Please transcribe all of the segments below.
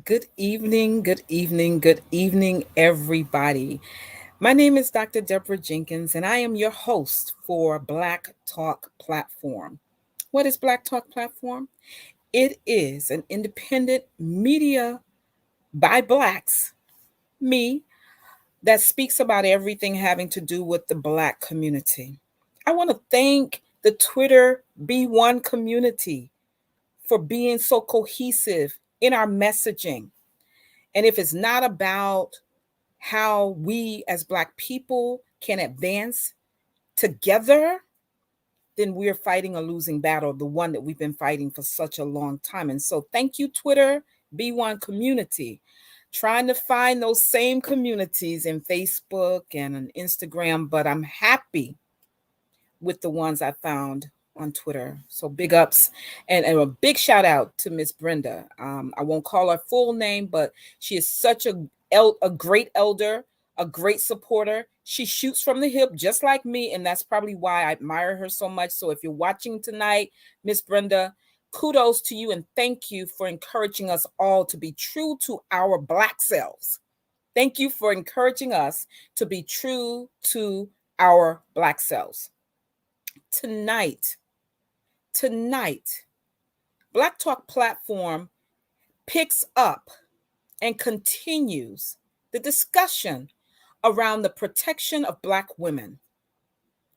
Good evening, good evening, everybody. My name is Dr. Deborah Jenkins, and I am your host for Black Talk Platform. What is Black Talk Platform? It is an independent media by Blacks, me, that speaks about everything having to do with the Black community. I want to thank the Twitter B1 community for being so cohesive in our messaging. And if it's not about how we as Black people can advance together, then we're fighting a losing battle, the one that we've been fighting for such a long time. And so, thank you, Twitter, B1 community. Trying to find those same communities in Facebook and on Instagram, but I'm happy with the ones I found on Twitter. So big ups and a big shout out to Miss Brenda. I won't call her full name, but she is such a great elder, a great supporter. She shoots from the hip just like me, and that's probably why I admire her so much. So if you're watching tonight, Miss Brenda, kudos to you and thank you for encouraging us all to be true to our Black selves. Thank you for encouraging us to be true to our Black selves. Tonight, Black Talk Platform picks up and continues the discussion around the protection of Black women.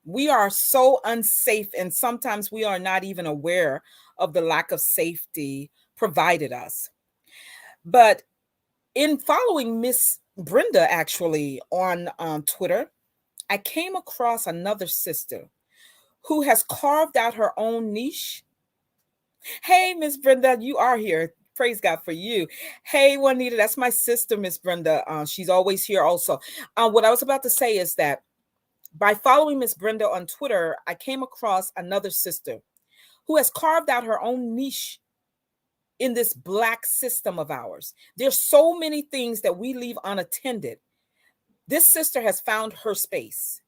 We are so unsafe, and sometimes we are not even aware of the lack of safety provided us. But in following Miss Brenda actually on Twitter, I came across another sister who has carved out her own niche. Hey, Miss Brenda, you are here. Praise God for you. Hey, Juanita, that's my sister, Miss Brenda. She's always here also. What I was about to say is that by following Miss Brenda on Twitter, I came across another sister who has carved out her own niche in this Black system of ours. There's so many things that we leave unattended. This sister has found her space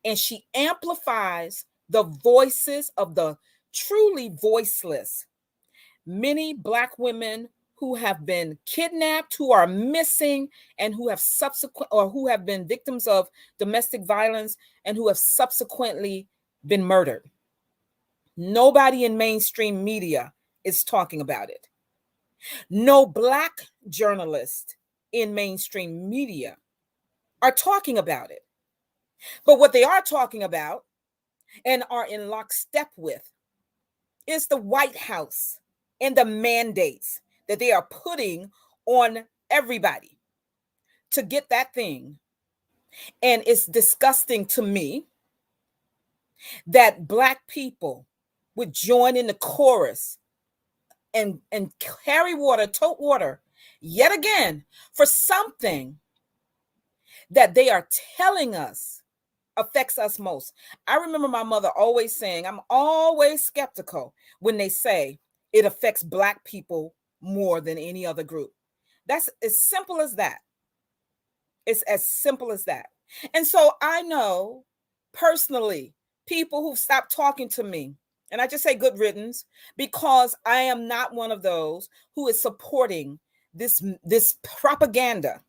and she amplifies the voices of the truly voiceless. Many Black women who have been kidnapped, who are missing, and who have subsequent or who have been victims of domestic violence and who have subsequently been murdered. Nobody in mainstream media is talking about it. No Black journalists in mainstream media are talking about it. But what they are talking about and are in lockstep with is the White House and the mandates that they are putting on everybody to get that thing. And it's disgusting to me that Black people would join in the chorus and carry water, tote water, yet again, for something that they are telling us affects us most. I remember my mother always saying, I'm always skeptical when they say it affects Black people more than any other group. That's as simple as that. It's as simple as that. And so I know personally people who've stopped talking to me. And I just say good riddance because I am not one of those who is supporting this propaganda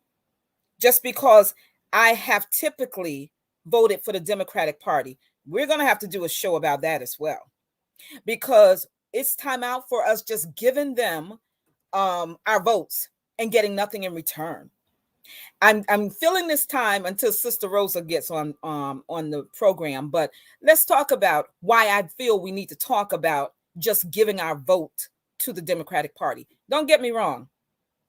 just because I have typically voted for the Democratic Party. We're going to have to do a show about that as well because it's time out for us just giving them our votes and getting nothing in return. I'm filling this time until Sister Rosa gets on the program, but let's talk about why I feel we need to talk about just giving our vote to the Democratic Party. Don't get me wrong.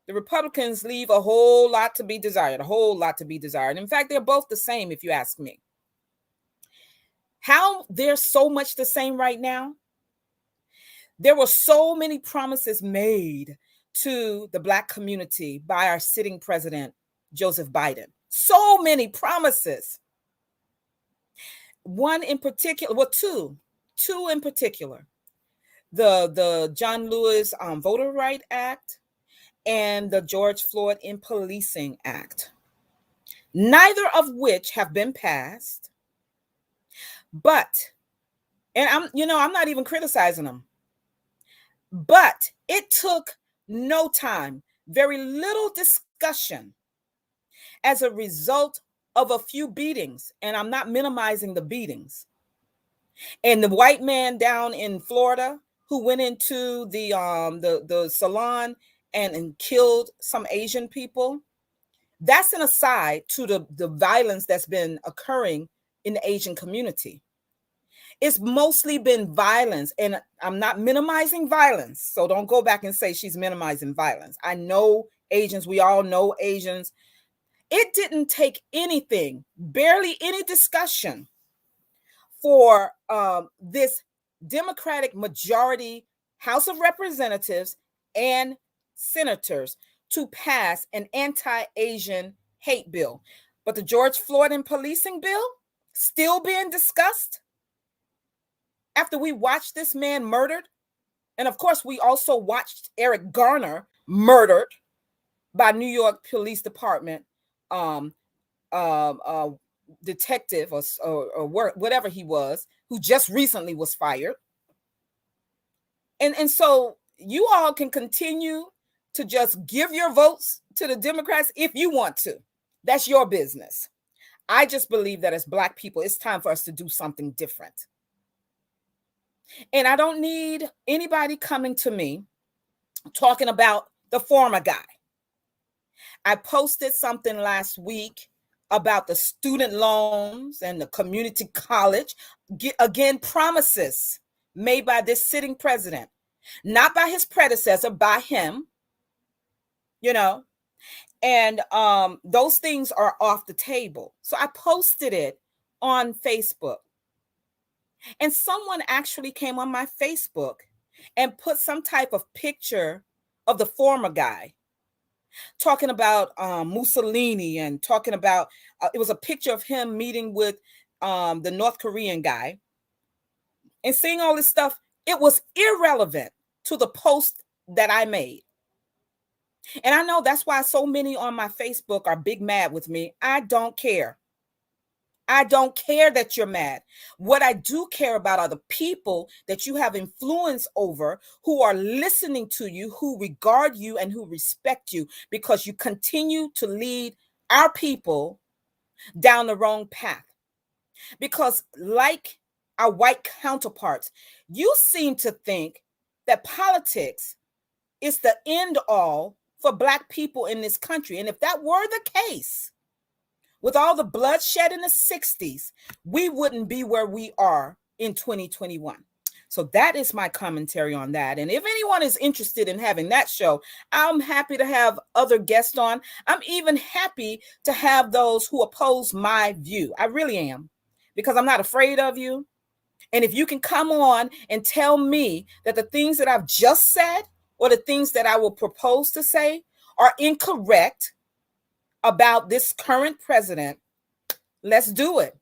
The Republicans leave a whole lot to be desired, a whole lot to be desired. In fact, they're both the same, if you ask me. How they're so much the same right now? There were so many promises made to the Black community by our sitting president, Joseph Biden. So many promises. One in particular, well, two in particular. The John Lewis Voter Right Act and the George Floyd in Policing Act, neither of which have been passed. But, and I'm not even criticizing them, but it took no time, very little discussion as a result of a few beatings. And I'm not minimizing the beatings. And the white man down in Florida who went into the salon and killed some Asian people, that's an aside to the violence that's been occurring in the Asian community. It's mostly been violence, and I'm not minimizing violence. So don't go back and say she's minimizing violence. I know Asians, we all know Asians. It didn't take anything, barely any discussion for this Democratic majority House of Representatives and senators to pass an anti-Asian hate bill. But the George Floyd and policing bill still being discussed after we watched this man murdered. And of course, we also watched Eric Garner murdered by New York Police Department detective or whatever he was, who just recently was fired. And so you all can continue to just give your votes to the Democrats if you want to. That's your business. I just believe that as Black people, it's time for us to do something different. And I don't need anybody coming to me talking about the former guy. I posted something last week about the student loans and the community college. Again, promises made by this sitting president, not by his predecessor, by him, you know, and those things are off the table. So I posted it on Facebook. And someone actually came on my Facebook and put some type of picture of the former guy, talking about Mussolini and talking about, it was a picture of him meeting with the North Korean guy and seeing all this stuff. It was irrelevant to the post that I made. And I know that's why so many on my Facebook are big mad with me. I don't care. I don't care that you're mad. What I do care about are the people that you have influence over, who are listening to you, who regard you, and who respect you, because you continue to lead our people down the wrong path. Because like our white counterparts, you seem to think that politics is the end all for Black people in this country. And if that were the case, with all the bloodshed in the 60s, we wouldn't be where we are in 2021. So that is my commentary on that. And if anyone is interested in having that show, I'm happy to have other guests on. I'm even happy to have those who oppose my view. I really am, because I'm not afraid of you. And if you can come on and tell me that the things that I've just said or the things that I will propose to say are incorrect about this current president, let's do it.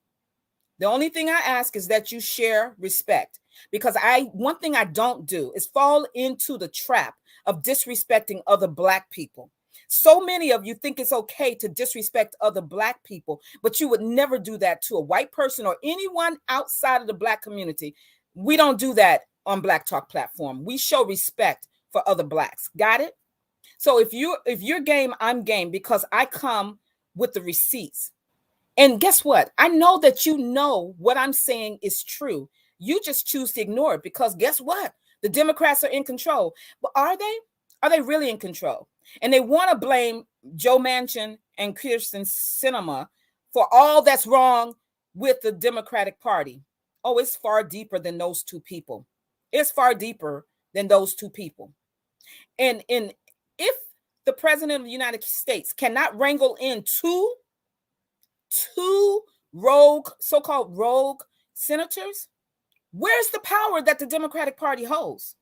The only thing I ask is that you share respect, because one thing I don't do is fall into the trap of disrespecting other Black people. So many of you think it's okay to disrespect other Black people, but you would never do that to a white person or anyone outside of the Black community. We don't do that on Black Talk platform. We show respect for other Blacks. Got it? So if you're game, I'm game, because I come with the receipts. And guess what? I know that you know what I'm saying is true. You just choose to ignore it, because guess what? The Democrats are in control. But are they? Are they really in control? And they want to blame Joe Manchin and Kyrsten Sinema for all that's wrong with the Democratic Party. Oh, it's far deeper than those two people. It's far deeper than those two people. And if the president of the United States cannot wrangle in two so-called rogue senators, where's the power that the Democratic Party holds?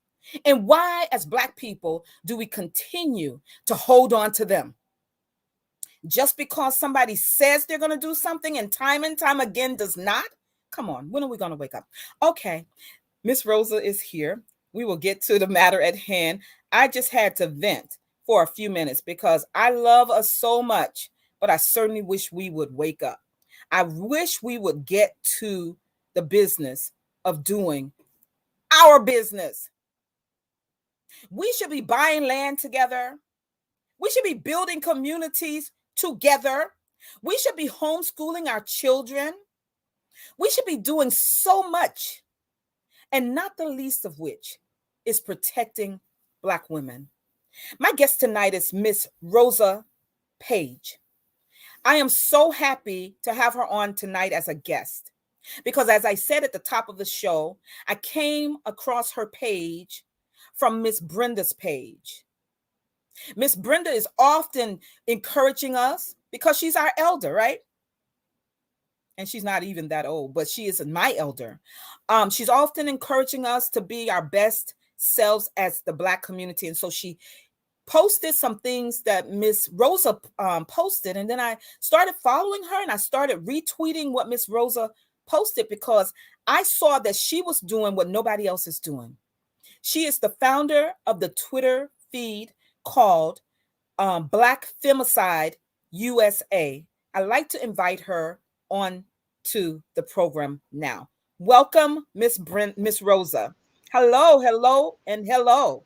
And why, as Black people, do we continue to hold on to them? Just because somebody says they're going to do something and time again does not? Come on, when are we going to wake up? Okay, Miss Rosa is here. We will get to the matter at hand. I just had to vent for a few minutes because I love us so much, but I certainly wish we would wake up. I wish we would get to the business of doing our business. We should be buying land together. We should be building communities together. We should be homeschooling our children. We should be doing so much, and not the least of which is protecting Black women. My guest tonight is Miss Rosa Page. I am so happy to have her on tonight as a guest because, as I said at the top of the show, I came across her page from Miss Brenda's page. Miss Brenda is often encouraging us because she's our elder, right? And she's not even that old, but she is my elder. She's often encouraging us to be our best selves as the Black community. And so she posted some things that Miss Rosa posted. And then I started following her and I started retweeting what Miss Rosa posted because I saw that she was doing what nobody else is doing. She is the founder of the Twitter feed called Black Femicide USA. I'd like to invite her on to the program now. Welcome, Miss Rosa. Hello, hello, and hello.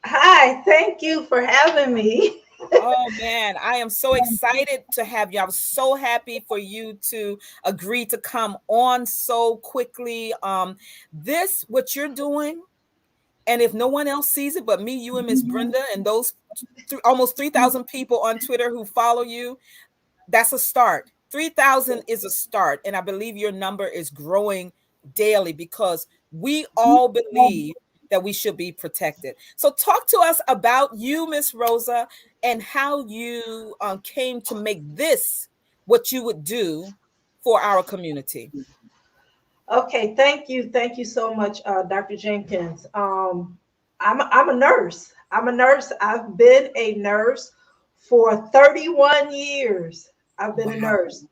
Hi, thank you for having me. Oh man, I am so excited to have you. I was so happy for you to agree to come on so quickly. This what you're doing, and if no one else sees it but me, you, and Miss Brenda, and those almost 3,000 people on Twitter who follow you, that's a start. 3,000 is a start. And I believe your number is growing daily because we all believe that we should be protected. So talk to us about you, Miss Rosa, and how you came to make this what you would do for our community. Okay, thank you so much, Dr. Jenkins. I'm a nurse. I'm a nurse. I've been a nurse for 31 years. I've been a Wow. nurse.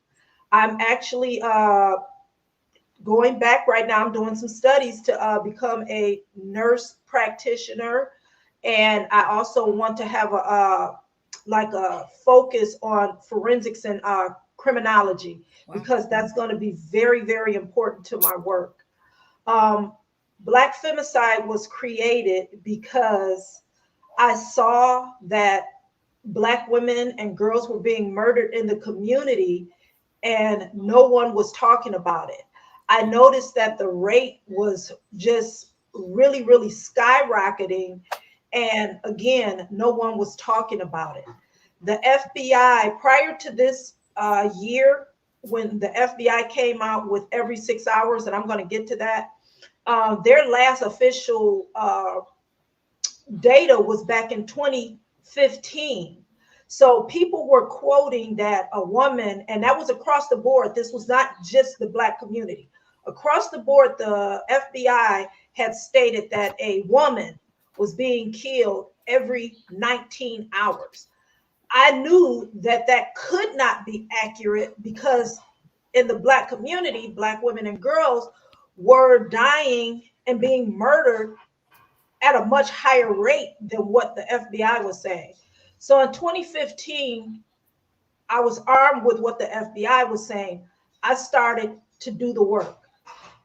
I'm actually going back right now. I'm doing some studies to become a nurse practitioner, and I also want to have like a focus on forensics and criminology Wow. because that's going to be very, very important to my work. Um, Black Femicide was created because I saw that Black women and girls were being murdered in the community and no one was talking about it. I noticed that the rate was just really, really skyrocketing. And again, no one was talking about it. The FBI, prior to this year, when the FBI came out with every 6 hours, and I'm going to get to that, their last official data was back in 2015. So people were quoting that a woman, and that was across the board. This was not just the Black community. Across the board, the FBI had stated that a woman was being killed every 19 hours. I knew that that could not be accurate because in the Black community, Black women and girls were dying and being murdered at a much higher rate than what the FBI was saying. So in 2015, I was armed with what the FBI was saying. I started to do the work.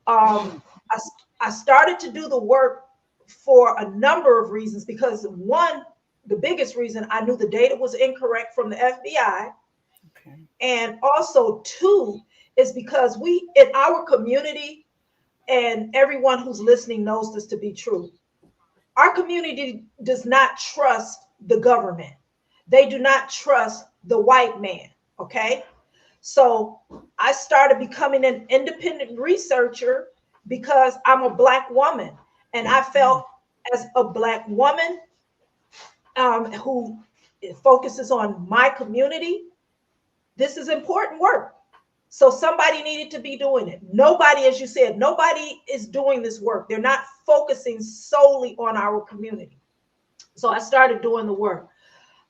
Um, I, I started to do the work for a number of reasons because one, the biggest reason, I knew the data was incorrect from the FBI. Okay. And also, two, is because we, in our community, and everyone who's listening knows this to be true, our community does not trust the government. They do not trust the white man. Okay. So I started becoming an independent researcher because I'm a Black woman. And I felt as a Black woman who focuses on my community, this is important work. So somebody needed to be doing it. Nobody, as you said, nobody is doing this work. They're not focusing solely on our community. So I started doing the work.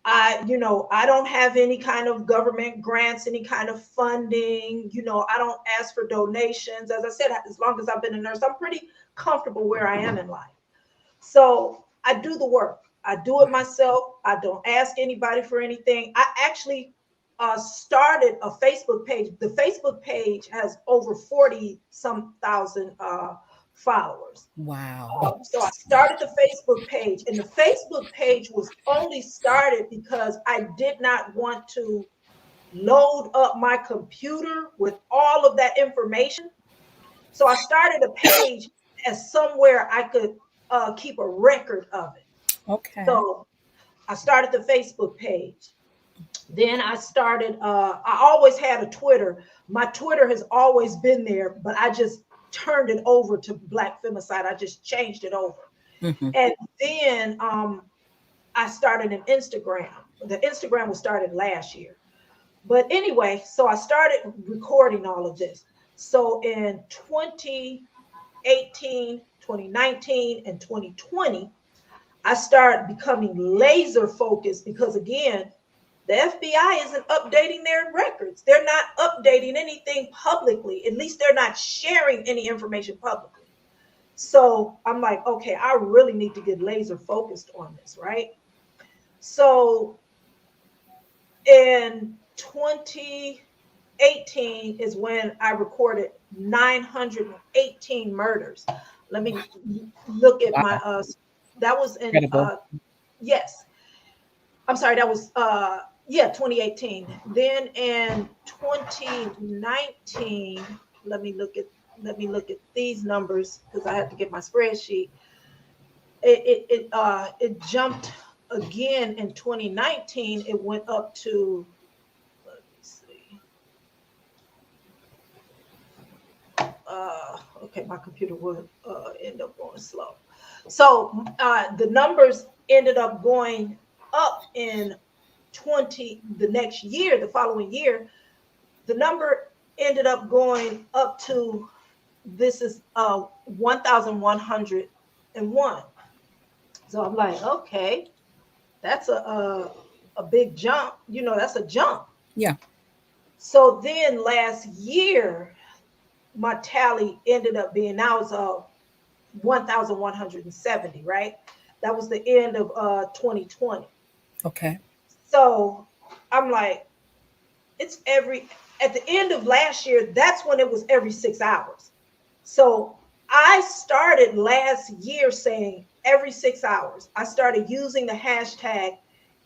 I don't have any kind of government grants, any kind of funding. I don't ask for donations. As I said, as long as I've been a nurse, I'm pretty comfortable where I am in life. So I do the work. I do it myself. I don't ask anybody for anything. I actually started a Facebook page. The Facebook page has over 40 some thousand followers. Wow. So I started the Facebook page, and the Facebook page was only started because I did not want to load up my computer with all of that information. So I started a page as somewhere I could keep a record of it. Okay. So I started the Facebook page. Then I started, I always had a Twitter. My Twitter has always been there, but I just turned it over to Black Femicide. I just changed it over. Mm-hmm. And then I started an Instagram. The Instagram was started last year. But anyway, so I started recording all of this. So in 2018, 2019, and 2020, I started becoming laser focused because, again, the FBI isn't updating their records. They're not updating anything publicly. At least they're not sharing any information publicly. So I'm like, okay, I really need to get laser focused on this, right? So in 2018 is when I recorded 918 murders. Let me look at my that was in yes. I'm sorry, that was 2018. Then in 2019, let me look at these numbers because I have to get my spreadsheet. It jumped again in 2019. It went up to, let me see. Okay, my computer would end up going slow. So the numbers ended up going up in the next year, the following year. The number ended up going up to, this is 1,101. So I'm like, okay, that's a big jump. You know, that's a jump. Yeah. So then last year, my tally ended up being, now it's 1,170, right? That was the end of 2020. Okay. So I'm like, it's at the end of last year, that's when it was every 6 hours. So I started last year saying every 6 hours. I started using the hashtag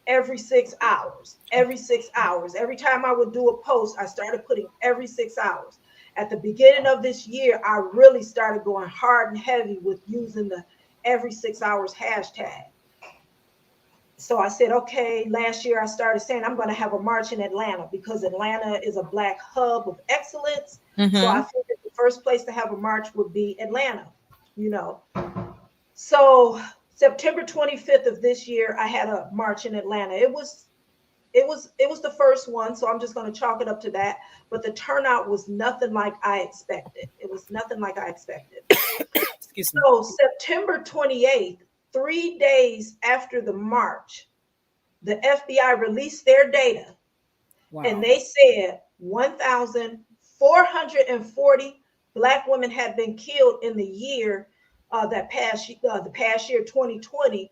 every 6 hours, every 6 hours. Every time I would do a post, I started putting every 6 hours. At the beginning of this year, I really started going hard and heavy with using the every 6 hours hashtag. So I said, okay, last year I started saying I'm going to have a march in Atlanta because Atlanta is a Black hub of excellence. Mm-hmm. So I figured the first place to have a march would be Atlanta, you know. So September 25th of this year, I had a march in Atlanta. It was the first one, so I'm just going to chalk it up to that. But the turnout was nothing like I expected. It was nothing like I expected. Excuse me. So September 28th, 3 days after the march, the FBI released their data. Wow. And they said 1,440 Black women had been killed in the year the past year 2020.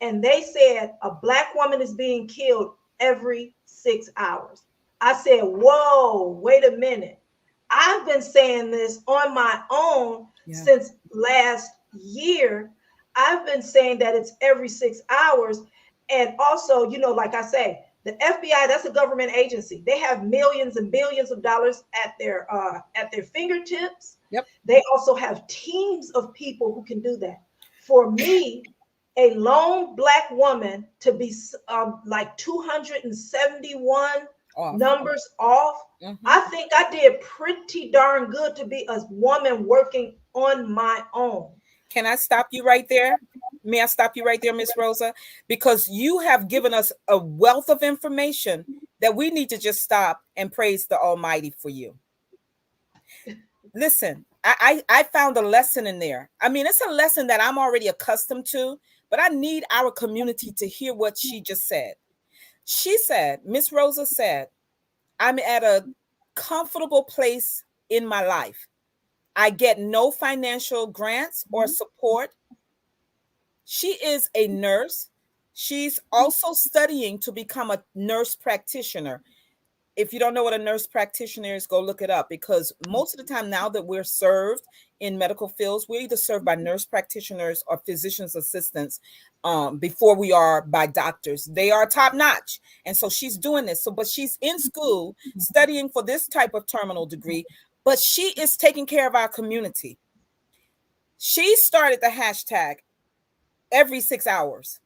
And they said a Black woman is being killed every 6 hours. I said, whoa, wait a minute. I've been saying this on my own since last year. I've been saying that it's every 6 hours. And also, you know, like I say, the FBI, that's a government agency. They have millions and billions of dollars at their fingertips. Yep. They also have teams of people who can do that. For me, a lone Black woman to be like 271 numbers off, mm-hmm. I think I did pretty darn good to be a woman working on my own. Can I stop you right there? May I stop you right there, Miss Rosa? Because you have given us a wealth of information that we need to just stop and praise the Almighty for you. Listen, I found a lesson in there. I mean, it's a lesson that I'm already accustomed to, but I need our community to hear what she just said. She said, Miss Rosa said, I'm at a comfortable place in my life. I get no financial grants or support. She is a nurse. She's also studying to become a nurse practitioner. If you don't know what a nurse practitioner is, go look it up, because most of the time now that we're served in medical fields. We're either served by nurse practitioners or physician's assistants before we are by doctors. They are top notch. And so she's doing this. So, but she's in school studying for this type of terminal degree, but she is taking care of our community. She started the hashtag every 6 hours.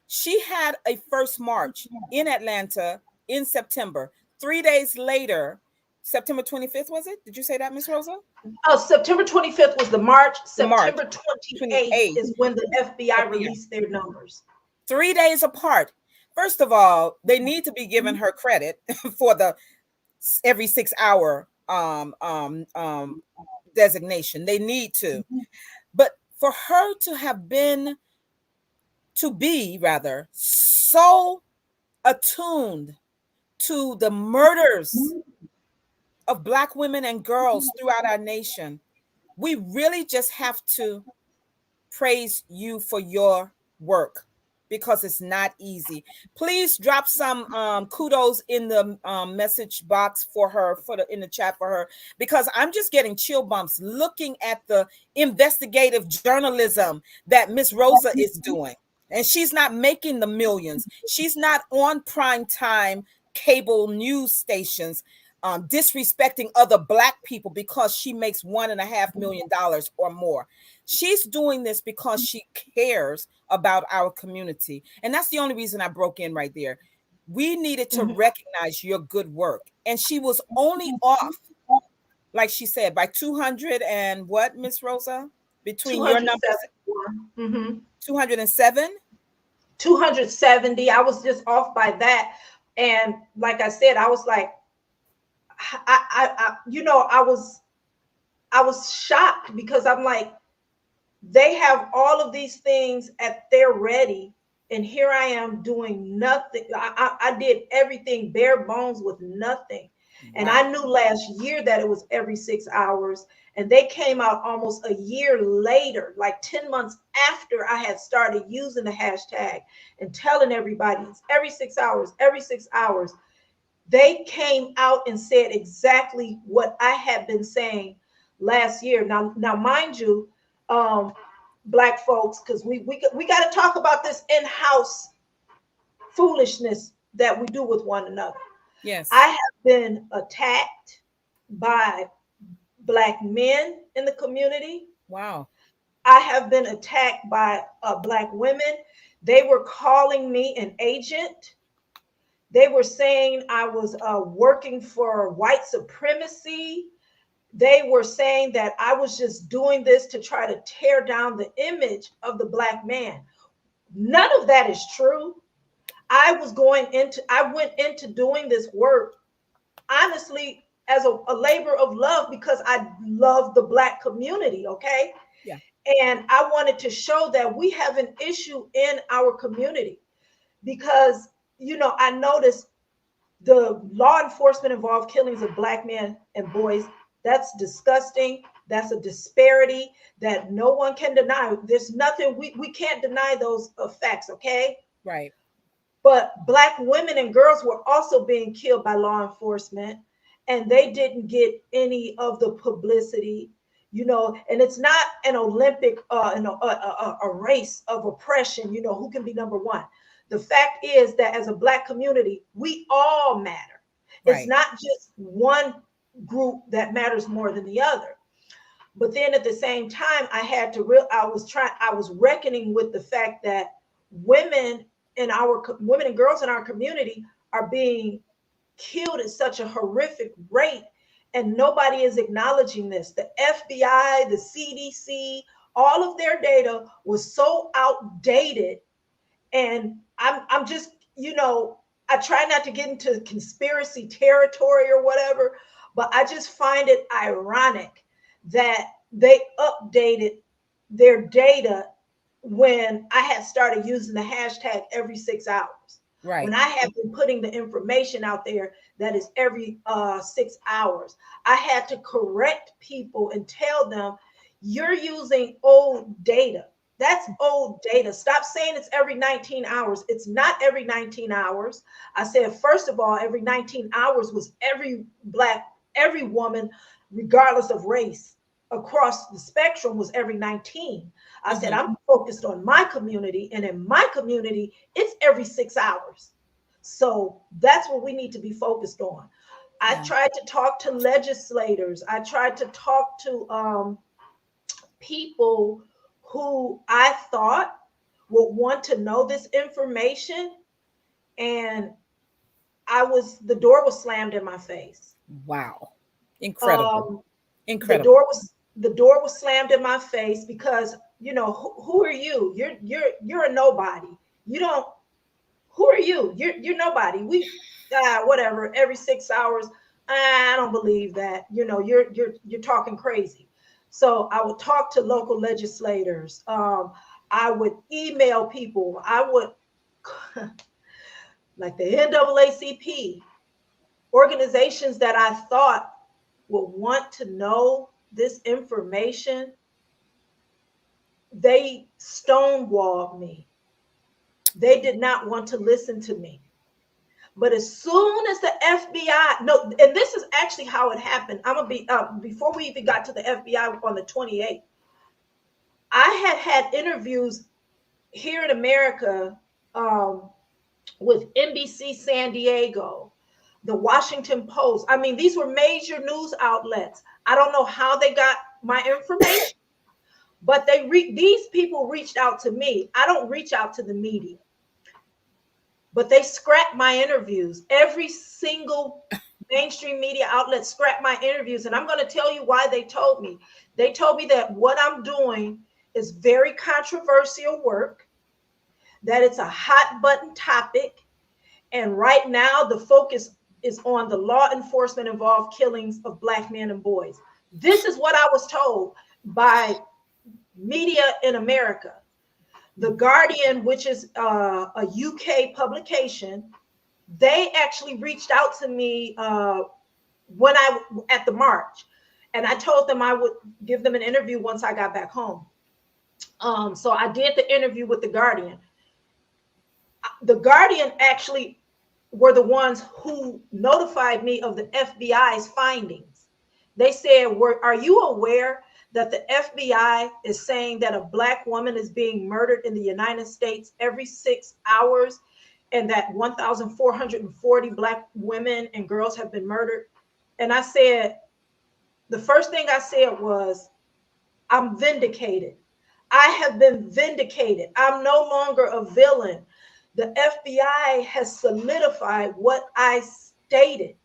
She had a first march in Atlanta in September. 3 days later, September 25th, was it? Did you say that, Miss Rosa? September 25th was the march. September 28th 28th is when the FBI released their numbers. 3 days apart. First of all, they need to be given her credit for the every 6 hour designation. They need to. But for her to be rather so attuned to the murders of Black women and girls throughout our nation, we really just have to praise you for your work, because it's not easy. Please drop some kudos in the message box for her, in the chat for her, because I'm just getting chill bumps looking at the investigative journalism that Miss Rosa is doing. And she's not making the millions. She's not on prime time cable news stations disrespecting other Black people because she makes $1.5 million or more. She's doing this because she cares about our community. And that's the only reason I broke in right there. We needed to recognize your good work. And she was only off, like she said, by 200 and what, Miss Rosa? Between your numbers? 207? 270. I was just off by that. And like I said, I was like, I was shocked, because I'm like, they have all of these things at their ready, and here I am doing nothing. I did everything bare bones with nothing. And I knew last year that it was every 6 hours, and they came out almost a year later, like 10 months after I had started using the hashtag and telling everybody it's every 6 hours, every 6 hours. They came out and said exactly what I had been saying last year. Now, mind you, Black folks, because we got to talk about this in-house foolishness that we do with one another. Yes, I have been attacked by Black men in the community. Wow. I have been attacked by Black women. They were calling me an agent. They were saying I was working for white supremacy. They were saying that I was just doing this to try to tear down the image of the Black man. None of that is true. I went into doing this work, honestly, as a labor of love, because I love the Black community, okay? Yeah. And I wanted to show that we have an issue in our community, because I noticed the law enforcement involved killings of Black men and boys. That's disgusting. That's a disparity that no one can deny. There's nothing, we can't deny those facts, okay? Right. But Black women and girls were also being killed by law enforcement, and they didn't get any of the publicity, and it's not an Olympic, a race of oppression, who can be number one. The fact is that as a Black community, we all matter. Right. It's not just one group that matters more than the other. But then at the same time, I was reckoning with the fact that women and girls in our community are being killed at such a horrific rate, and nobody is acknowledging this. The FBI, the CDC, all of their data was so outdated. And I'm just, I try not to get into conspiracy territory or whatever, but I just find it ironic that they updated their data when I had started using the hashtag every 6 hours. Right. When I have been putting the information out there that is every 6 hours, I had to correct people and tell them, you're using old data. That's old data. Stop saying it's every 19 hours. It's not every 19 hours. I said, first of all, every 19 hours was every woman, regardless of race. across the spectrum was every 19. I said, Mhm. I'm focused on my community, and in my community, it's every 6 hours. So that's what we need to be focused on. I Yeah. tried to talk to legislators. I tried to talk to people who I thought would want to know this information, and the door was slammed in my face. Wow. Incredible. Um, Incredible. the door was slammed in my face because, who are you? You're a nobody. You don't. Who are you? You're nobody. Whatever. Every 6 hours. I don't believe that. You're talking crazy. So I would talk to local legislators. I would email people. I would like the NAACP, organizations that I thought would want to know this information. They stonewalled me. They did not want to listen to me. But as soon as the FBI, no, and this is actually how it happened. I'm gonna be before we even got to the FBI on the 28th. I had interviews here in America with NBC San Diego, the Washington Post. I mean, these were major news outlets. I don't know how they got my information, but these people reached out to me. I don't reach out to the media, but they scrapped my interviews. Every single mainstream media outlet scrapped my interviews, and I'm going to tell you why. They told me that what I'm doing is very controversial work, that it's a hot button topic, and right now the focus is on the law enforcement involved killings of Black men and boys. This is what I was told by media in America. The Guardian, which is a UK publication, they actually reached out to me when I at the march, and I told them I would give them an interview once I got back home. So I did the interview with the Guardian. The Guardian actually were the ones who notified me of the FBI's findings. They said, are you aware that the FBI is saying that a Black woman is being murdered in the United States every 6 hours, and that 1,440 Black women and girls have been murdered? And I said, the first thing I said was, I'm vindicated. I have been vindicated. I'm no longer a villain. The FBI has solidified what I stated.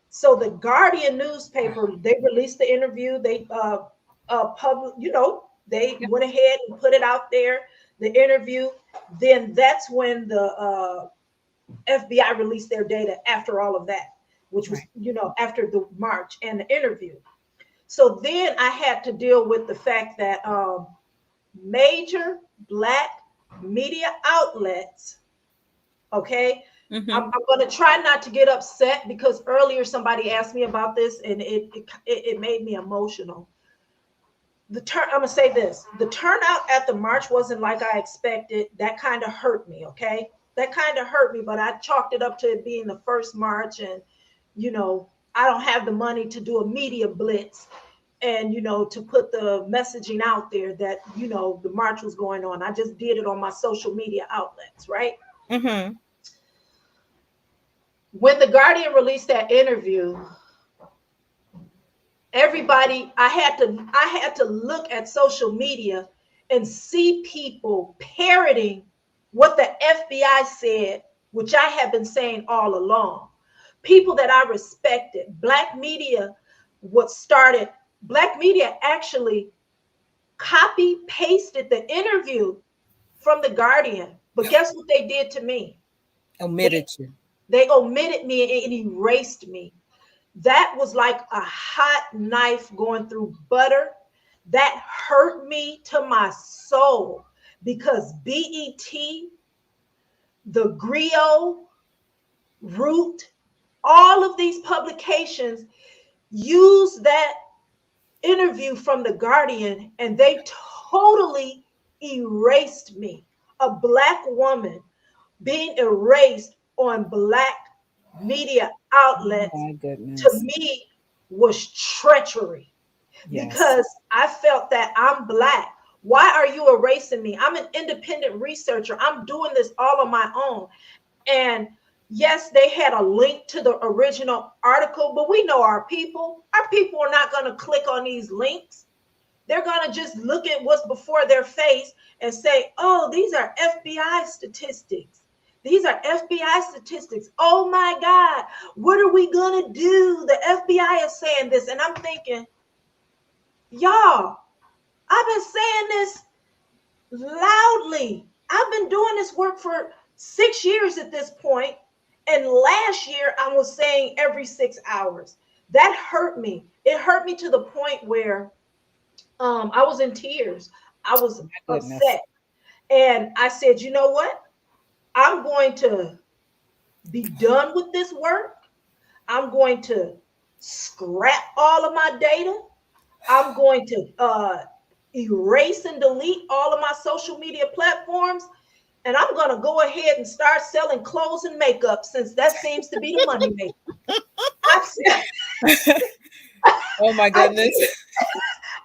So the Guardian newspaper, they released the interview. They they went ahead and put it out there, the interview. Then that's when the FBI released their data after all of that, which was, after the march and the interview. So then I had to deal with the fact that major Black media outlets, okay, I'm going to try not to get upset because earlier somebody asked me about this and it made me emotional. I'm going to say this. The turnout at the march wasn't like I expected. That kind of hurt me, okay? That kind of hurt me, but I chalked it up to it being the first march, and, I don't have the money to do a media blitz and, to put the messaging out there that, the march was going on. I just did it on my social media outlets, right? Mm-hmm. When the Guardian released that interview, everybody, I had to look at social media and see people parroting what the FBI said, which I have been saying all along. People that I respected. Black media actually copy pasted the interview from the Guardian. But guess what they did to me? Omitted you. They omitted me and erased me. That was like a hot knife going through butter. That hurt me to my soul because BET, the Griot, Root, all of these publications use that interview from the Guardian, and they totally erased me. A Black woman being erased on Black media outlets, Oh my goodness. to me, was treachery. Yes. because I felt that I'm Black. Why are you erasing me? I'm an independent researcher. I'm doing this all on my own. And yes, they had a link to the original article, but we know our people. Our people are not going to click on these links. They're going to just look at what's before their face and say, oh, these are FBI statistics. These are FBI statistics. Oh my God, what are we going to do? The FBI is saying this. And I'm thinking, y'all, I've been saying this loudly. I've been doing this work for 6 years at this point, and last year I was saying every 6 hours. That hurt me. It hurt me to the point where I was in tears. I was My goodness. upset, and I said, you know what? I'm going to be done with this work. I'm going to scrap all of my data. I'm going to erase and delete all of my social media platforms. And I'm going to go ahead and start selling clothes and makeup since that seems to be the money maker. I said, Oh my I goodness.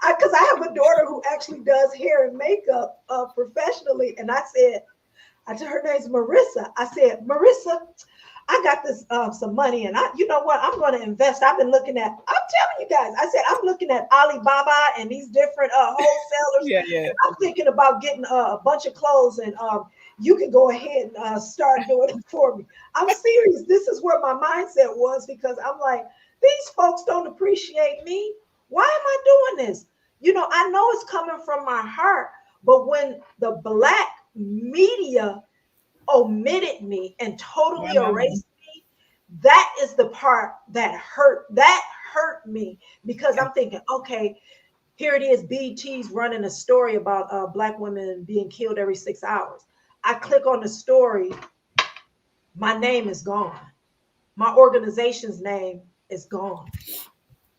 because I have a daughter who actually does hair and makeup professionally. And I told her name's Marissa. I said, Marissa, I got this some money, and you know what? I'm going to invest. I'm telling you guys. I said I'm looking at Alibaba and these different wholesalers, Yeah, yeah. and I'm thinking about getting a bunch of clothes, and you can go ahead and start doing it for me. I'm serious. This is where my mindset was because I'm like, these folks don't appreciate me. Why am I doing this? I know it's coming from my heart, but when the Black media omitted me and My totally mama. erased me, that is the part that hurt. That hurt me because Yeah. I'm thinking, okay, here it is. BET's running a story about Black women being killed every 6 hours. I click on the story, my name is gone. My organization's name is gone.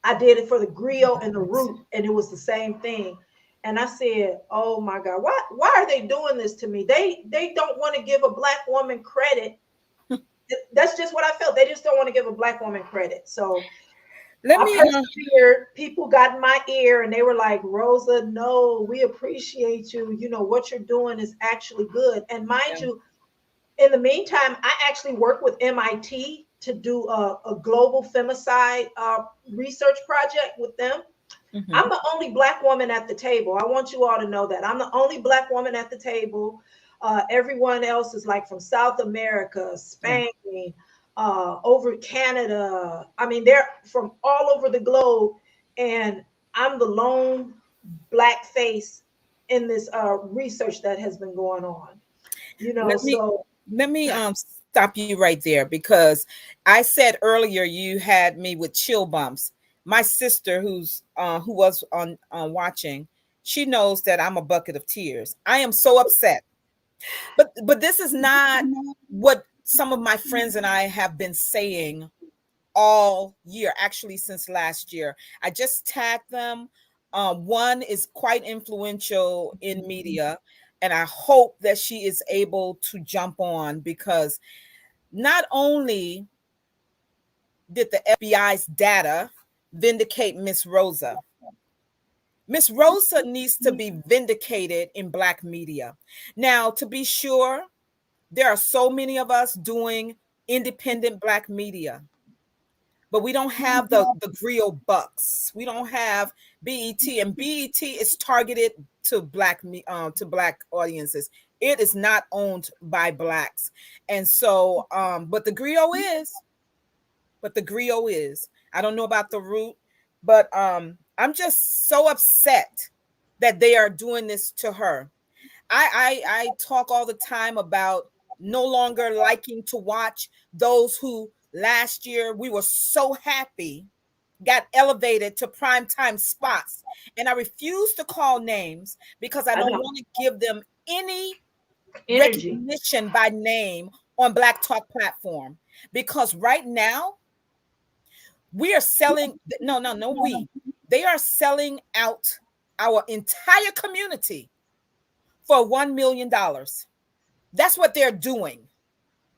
I did it for the griot and the root, and it was the same thing. And I said, "Oh my God, why are they doing this to me? They don't want to give a Black woman credit. That's just what I felt. They just don't want to give a Black woman credit." So Let I me persevered. People got in my ear and they were like, Rosa, no, we appreciate you. What you're doing is actually good. And mind yeah. you, in the meantime, I actually work with MIT to do a global femicide research project with them. I'm Mhm. the only Black woman at the table. I want you all to know that. I'm the only Black woman at the table. Everyone else is like from South America, Yeah. Spain, over Canada. I mean, they're from all over the globe. And I'm the lone Black face in this research that has been going on. Let me So let me stop you right there because I said earlier you had me with chill bumps. My sister who was on watching, she knows that I'm a bucket of tears. I am so upset. But this is not what some of my friends and I have been saying all year, actually since last year. I just tagged them. One is quite influential in media, and I hope that she is able to jump on because not only did the FBI's data vindicate Miss Rosa, Miss Rosa needs to be vindicated in Black media. Now, to be sure, there are so many of us doing independent Black media, but we don't have the griot bucks. We don't have BET, and BET is targeted to Black audiences. It is not owned by Blacks, and so but the griot is. But the griot is. I don't know about the root, but I'm just so upset that they are doing this to her. I talk all the time about no longer liking to watch those who last year we were so happy got elevated to primetime spots. And I refuse to call names because I I don't know want to give them any energy. recognition by name on Black Talk platform. Because right now we are selling, no, no, no, they are selling out our entire community for $1 million. That's what they're doing.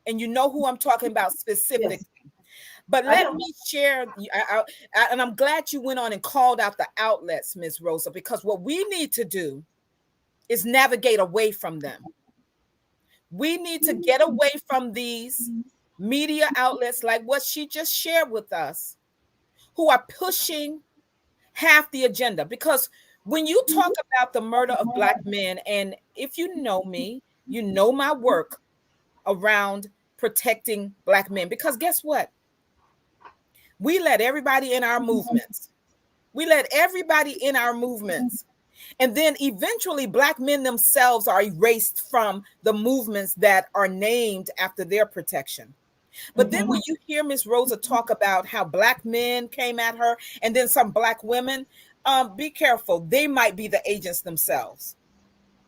And you know who I'm talking about Yes. specifically. But I let know. me share, and I'm glad you went on and called out the outlets, Ms. Rosa, because what we need to do is navigate away from them. We need to get away from these media outlets like what she just shared with us, who are pushing half the agenda. Because when you talk about the murder of Black men, and if you know me, you know my work around protecting Black men, because guess what? We let everybody in our movements. We let everybody in our movements. And then eventually, Black men themselves are erased from the movements that are named after their protection. But then when you hear Miss Rosa talk about how Black men came at her and then some Black women, be careful. They might be the agents themselves.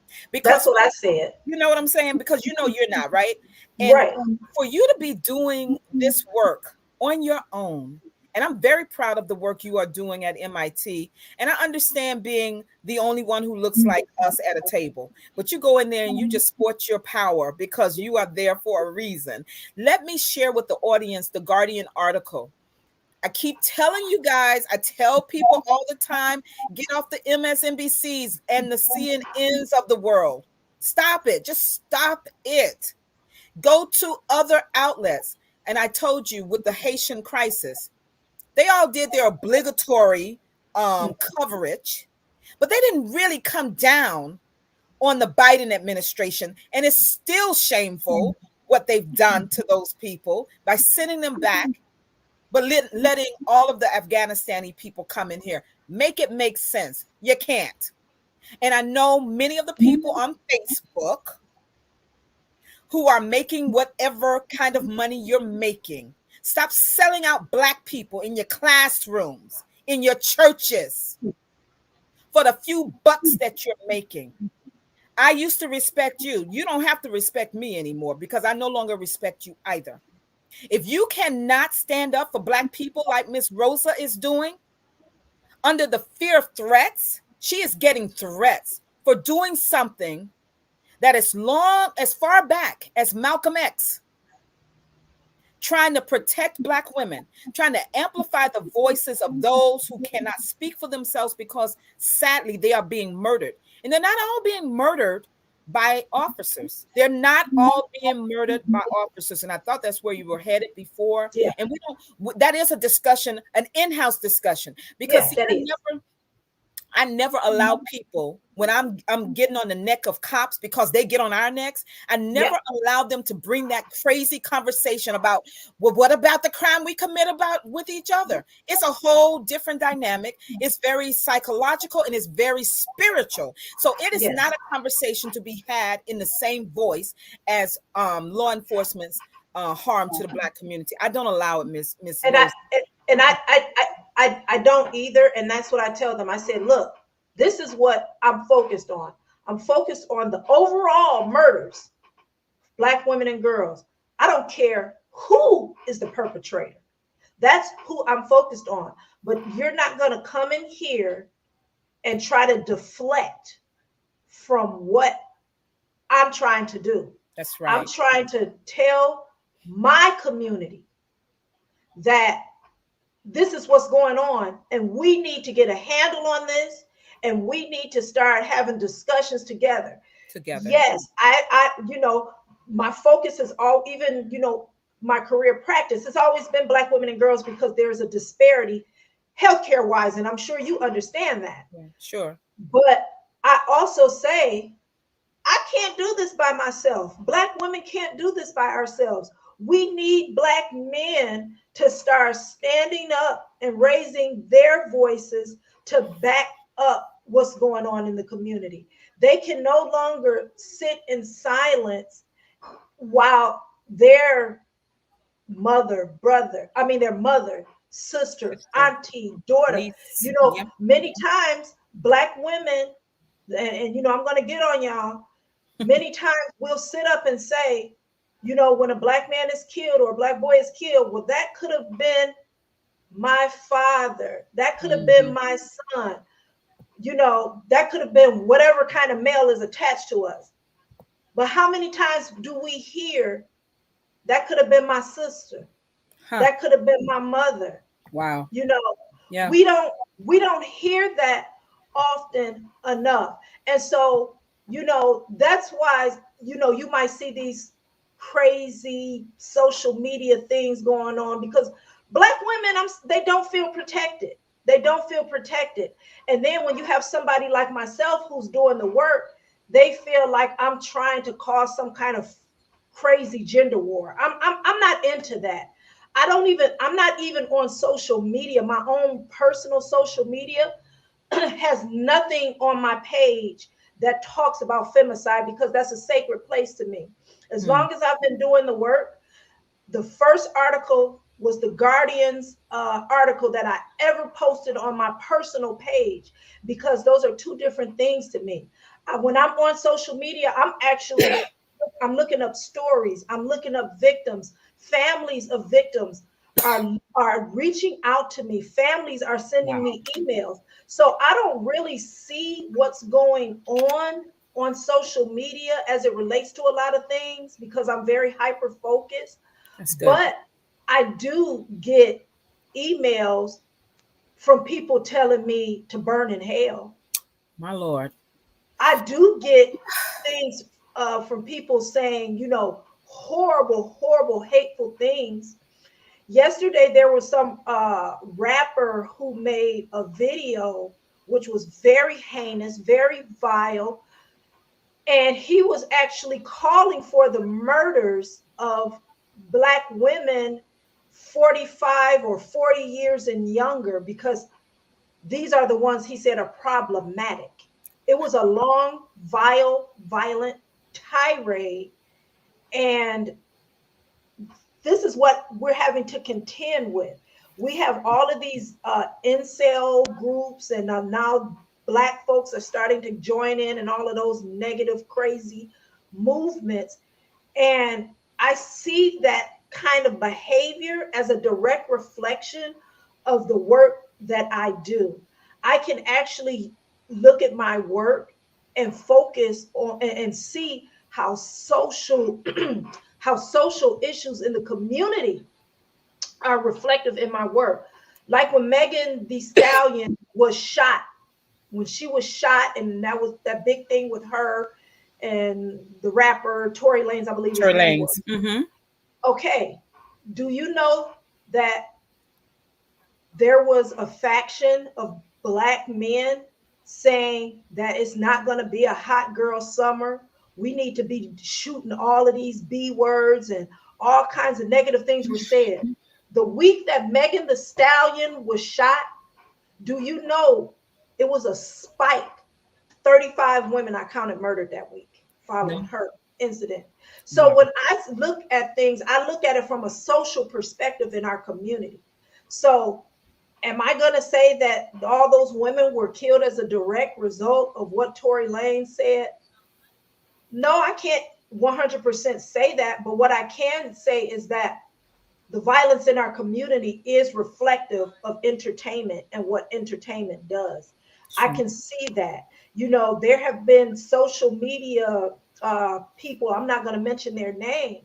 That's Because what I said. you know what I'm saying? Because you know you're not, right? And Right. for you to be doing this work on your own, and I'm very proud of the work you are doing at MIT. And I understand being the only one who looks like us at a table, but you go in there and you just sport your power because you are there for a reason. Let me share with the audience the Guardian article. I keep telling you guys, I tell people all the time, get off the MSNBCs and the CNNs of the world. Stop it. Just stop it. Go to other outlets. And I told you with the Haitian crisis, they all did their obligatory coverage, but they didn't really come down on the Biden administration. And it's still shameful what they've done to those people by sending them back, but letting all of the Afghanistani people come in here. Make it make sense. You can't. And I know many of the people on Facebook who are making whatever kind of money you're making. Stop selling out Black people in your classrooms, in your churches, for the few bucks that you're making. I used to respect you. You don't have to respect me anymore because I no longer respect you either. If you cannot stand up for Black people like Miss Rosa is doing, under the fear of threats, she is getting threats for doing something that as far back as Malcolm X, trying to protect Black women, trying to amplify the voices of those who cannot speak for themselves because sadly they are being murdered. And they're not all being murdered by officers. They're not all being murdered by officers. And I thought that's where you were headed before. Yeah. And that is a discussion, an in-house discussion, because Yes, see, that is. I never allow people when I'm getting on the neck of cops because they get on our necks. I never allow them to bring that crazy conversation about, well, what about the crime we commit about with each other? It's a whole different dynamic. It's very psychological and it's very spiritual. So it is Yes. not a conversation to be had in the same voice as law enforcement's harm to the Black community. I don't allow it, Miss And Rose. I don't either. And that's what I tell them. I said, look, this is what I'm focused on. I'm focused on the overall murders, Black women and girls. I don't care who is the perpetrator. That's who I'm focused on. But you're not going to come in here and try to deflect from what I'm trying to do. That's right. I'm trying to tell my community that this is what's going on, and we need to get a handle on this, and we need to start having discussions together. Yes, I my focus is all, even, my career practice has always been Black women and girls because there's a disparity healthcare wise, and I'm sure you understand that. Yeah, sure. But I also say, I can't do this by myself. Black women can't do this by ourselves. We need Black men to start standing up and raising their voices to back up what's going on in the community. They can no longer sit in silence while their mother, sister, auntie, daughter, Niece. many times Black women, and I'm going to get on y'all, many times we'll sit up and say, when a Black man is killed or a Black boy is killed, well, that could have been my father. That could have been my son. That could have been whatever kind of male is attached to us. But how many times do we hear that could have been my sister? Huh. That could have been my mother. Wow. You know, Yeah. we don't hear that often enough. And so, that's why, you might see these crazy social media things going on because black women, they don't feel protected. They don't feel protected. And then when you have somebody like myself who's doing the work, they feel like I'm trying to cause some kind of crazy gender war. I'm not into that. I'm not even on social media. My own personal social media has nothing on my page that talks about femicide because that's a sacred place to me. As Hmm. long as I've been doing the work, the first article was the Guardian's article that I ever posted on my personal page because those are two different things to me. When I'm on social media, I'm looking up stories. I'm looking up victims. Families of victims are reaching out to me. Families are sending Wow. me emails. So I don't really see what's going on social media as it relates to a lot of things because I'm very hyper focused. That's good. But I do get emails from people telling me to burn in hell. My Lord. I do get things from people saying, horrible, horrible, hateful things. Yesterday, there was some rapper who made a video which was very heinous, very vile, and he was actually calling for the murders of Black women 45 or 40 years and younger because these are the ones he said are problematic. It was a long, vile, violent tirade. And this is what we're having to contend with. We have all of these incel groups, and now Black folks are starting to join in all of those negative, crazy movements. And I see that kind of behavior as a direct reflection of the work that I do. I can actually look at my work and focus on and see how social how social issues in the community are reflective in my work. Like when Megan Thee Stallion was shot, when she was shot, and that was that big thing with her and the rapper Tory Lanez, I believe his Tory name was. Lanez. Mm-hmm. Okay, do you know that there was a faction of Black men saying that it's not going to be a hot girl summer? We need to be shooting all of these B words, and all kinds of negative things were said. The week that Megan Thee Stallion was shot, do you know it was a spike? 35 women I counted murdered that week Yeah. following her incident. So Wow. when I look at things, I look at it from a social perspective in our community. So am I going to say that all those women were killed as a direct result of what Tory Lanez said? No, I can't 100% say that. But what I can say is that the violence in our community is reflective of entertainment and what entertainment does. I Sure. can see that. There have been social media people, I'm not going to mention their name,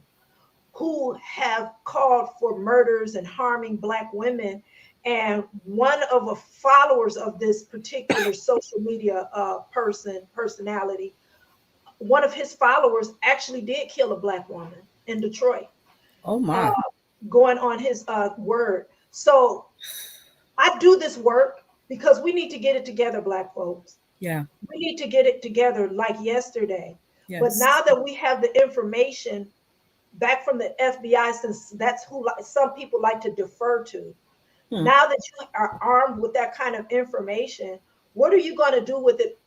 who have called for murders and harming Black women. And one of the followers of this particular social media personality, one of his followers actually did kill a Black woman in Detroit, Oh uh, my. going on his word. So I do this work because we need to get it together, Black folks. Yeah. We need to get it together like yesterday. But Yes. now that we have the information back from the FBI, since that's who some people like to defer to. Hmm. Now that you are armed with that kind of information, what are you going to do with it?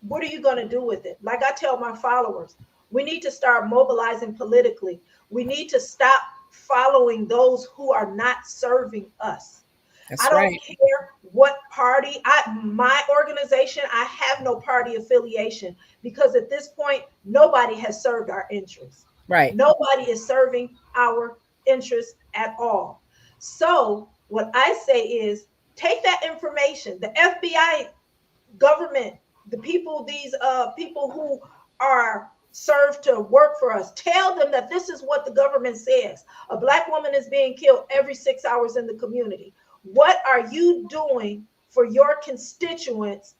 What are you going to do with it? Like I tell my followers, we need to start mobilizing politically. We need to stop following those who are not serving us. I That's don't right. care what party. My organization, I have no party affiliation because at this point, nobody has served our interests. Right. Nobody is serving our interests at all. So what I say is take that information. The FBI, government, the people, these people who are serve to work for us. Tell them that this is what the government says. A Black woman is being killed every 6 hours in the community. What are you doing for your constituents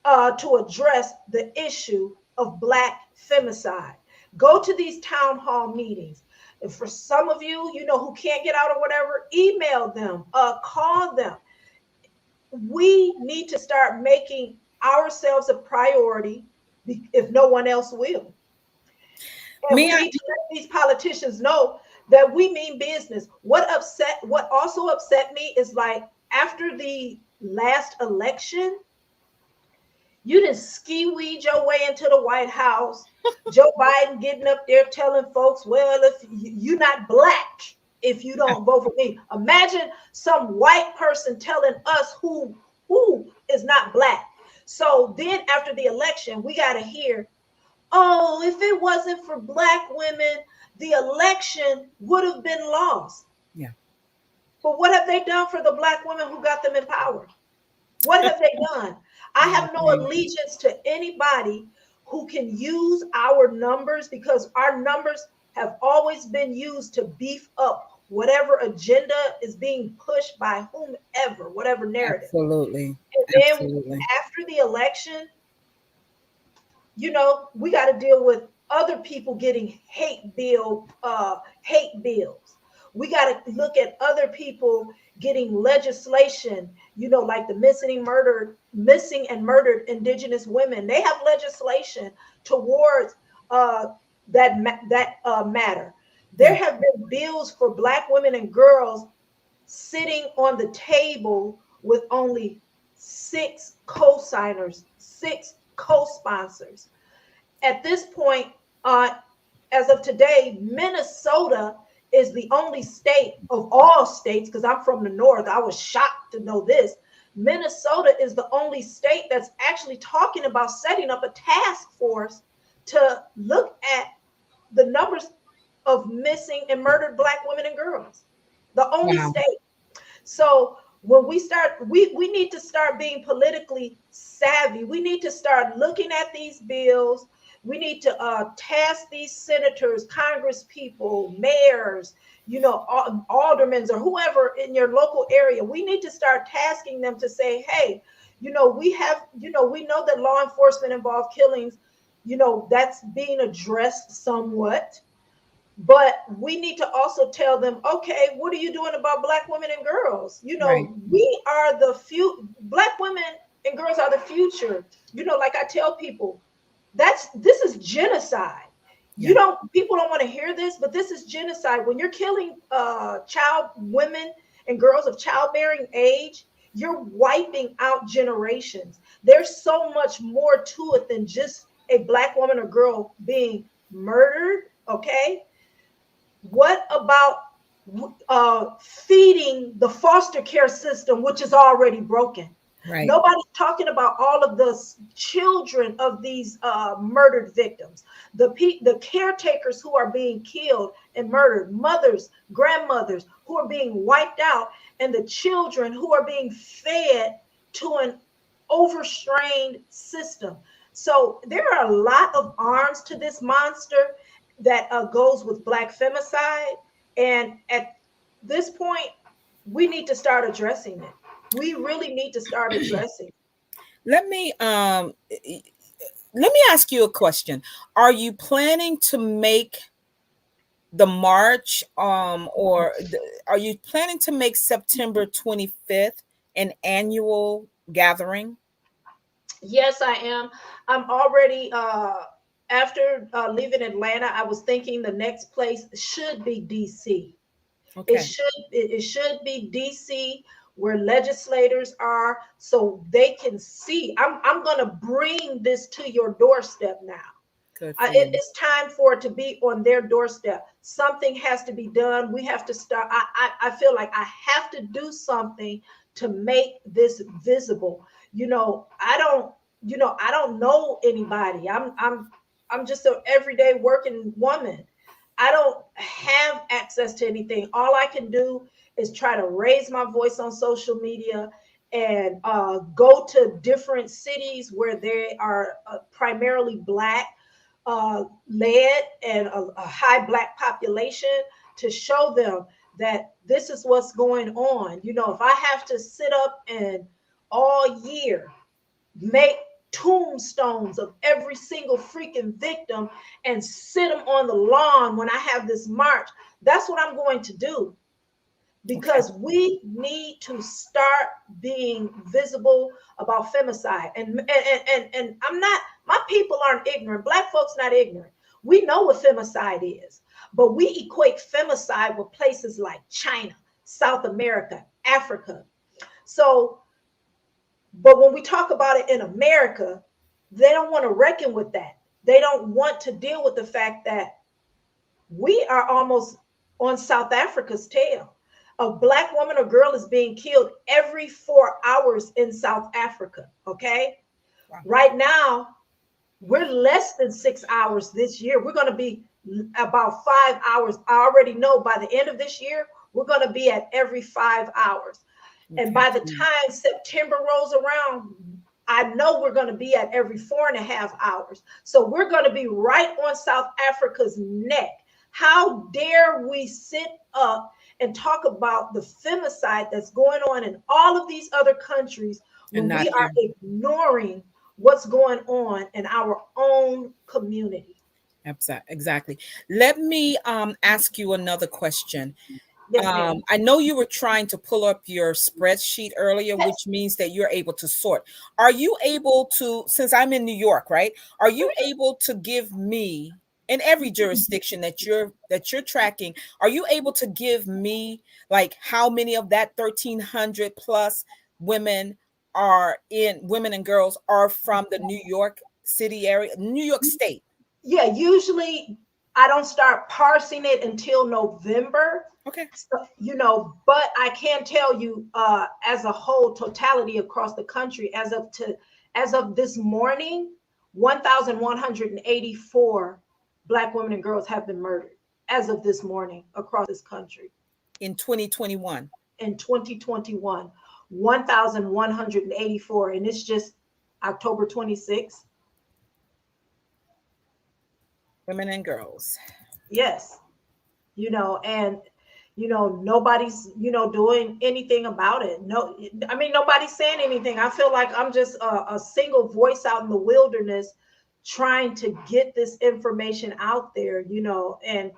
to address the issue of Black femicide? Go to these town hall meetings. And for some of you, who can't get out or whatever, email them, call them. We need to start making ourselves a priority if no one else will. And we need to let these politicians know that we mean business. What also upset me is, like, after the last election, you didn't ski weed your way into the White House. Joe Biden getting up there telling folks, well, if you're not Black, if you don't vote for me. Imagine some white person telling us who is not Black. So then after the election, we got to hear, oh, if it wasn't for Black women, the election would have been lost. Yeah. But what have they done for the Black women who got them in power? What have they done? I have no allegiance to anybody who can use our numbers, because our numbers have always been used to beef up whatever agenda is being pushed by whomever, whatever narrative. Absolutely. And then after the election, we got to deal with other people getting hate bills. We got to look at other people getting legislation, like the missing and murdered Indigenous women. They have legislation towards that matter. There have been bills for Black women and girls sitting on the table with only 6 co-signers, 6 co-sponsors. At this point, as of today, Minnesota is the only state of all states, because I'm from the North. I was shocked to know this. Minnesota is the only state that's actually talking about setting up a task force to look at the numbers of missing and murdered Black women and girls. The only state. So when we need to start being politically savvy. We need to start looking at these bills. We need to task these senators, Congress people, mayors, aldermen, or whoever in your local area. We need to start tasking them to say, hey, we know that law enforcement involved killings, that's being addressed somewhat. But we need to also tell them, okay, what are you doing about Black women and girls? We are the few. Black women and girls are the future. Like I tell people, this is genocide. Yeah. People don't want to hear this, but this is genocide. When you're killing women and girls of childbearing age, you're wiping out generations. There's so much more to it than just a Black woman or girl being murdered. Okay. What about feeding the foster care system, which is already broken? Right. Nobody's talking about all of the children of these murdered victims, the caretakers who are being killed and murdered, mothers, grandmothers who are being wiped out, and the children who are being fed to an overstrained system. So there are a lot of arms to this monster that goes with Black femicide. And at this point, we need to start addressing it. We really need to start addressing. Let me ask you a question. Are you planning to make the march or are you planning to make September 25th an annual gathering? Yes, I am. I'm already after leaving Atlanta, I was thinking the next place should be DC. Okay. It should be DC, where legislators are, so they can see. I'm going to bring this to your doorstep now. It's time for it to be on their doorstep. Something has to be done. We have to start. I feel like I have to do something to make this visible. I don't know anybody. I'm just an everyday working woman. I don't have access to anything. All I can do is try to raise my voice on social media and go to different cities where they are primarily Black, led and a high Black population, to show them that this is what's going on. You know, if I have to sit up and all year make tombstones of every single freaking victim and sit them on the lawn when I have this march, that's what I'm going to do. Because we need to start being visible about femicide. And I'm not, my people aren't ignorant. Black folks not ignorant. We know what femicide is, but we equate femicide with places like China, South America, Africa. So, but when we talk about it in America, they don't want to reckon with that. They don't want to deal with the fact that we are almost on South Africa's tail. A Black woman or girl is being killed every 4 hours in South Africa. Okay. Wow. Right now, we're less than 6 hours this year. We're going to be about 5 hours. I already know by the end of this year, we're going to be at every 5 hours. Okay. And by the time September rolls around, I know we're going to be at every 4.5 hours. So we're going to be right on South Africa's neck. How dare we sit up and talk about the femicide that's going on in all of these other countries when we are ignoring what's going on in our own community? Exactly. Let me ask you another question. Yes, I know you were trying to pull up your spreadsheet earlier, yes, which means that you're able to sort. Are you able to, since I'm in New York, right? Are you able to give me, in every jurisdiction that you're tracking, are you able to give me like how many of that 1,300 plus women and girls are from the New York City area, New York State? Yeah, usually I don't start parsing it until November. Okay. So, you know, but I can tell you as a whole totality across the country, as of this morning, 1,184 Black women and girls have been murdered as of this morning across this country. In 2021. In 2021, 1,184, and it's just October 26th. Women and girls. Yes. You know, and you know, nobody's, you know, doing anything about it. No, I mean, nobody's saying anything. I feel like I'm just a single voice out in the wilderness trying to get this information out there, you know, and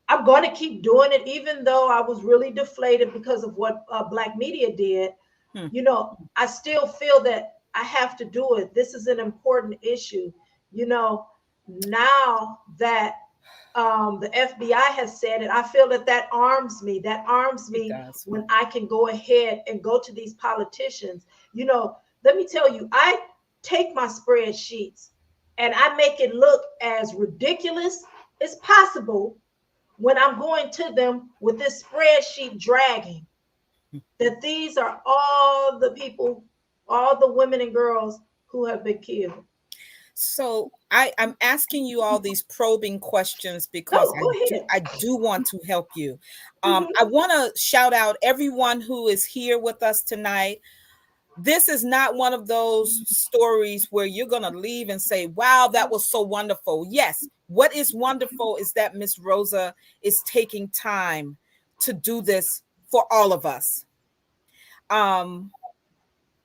I'm going to keep doing it, even though I was really deflated because of what Black media did. You know, I still feel that I have to do it. This is an important issue. You know, now that the FBI has said it, I feel that arms me. That arms me when I can go ahead and go to these politicians. You know, let me tell you, I take my spreadsheets and I make it look as ridiculous as possible when I'm going to them with this spreadsheet dragging that these are all the people, all the women and girls who have been killed. So I'm asking you all these probing questions because I do want to help you. I want to shout out everyone who is here with us tonight. This is not one of those stories where you're going to leave and say, wow, that was so wonderful. Yes, what is wonderful is that Miss Rosa is taking time to do this for all of us.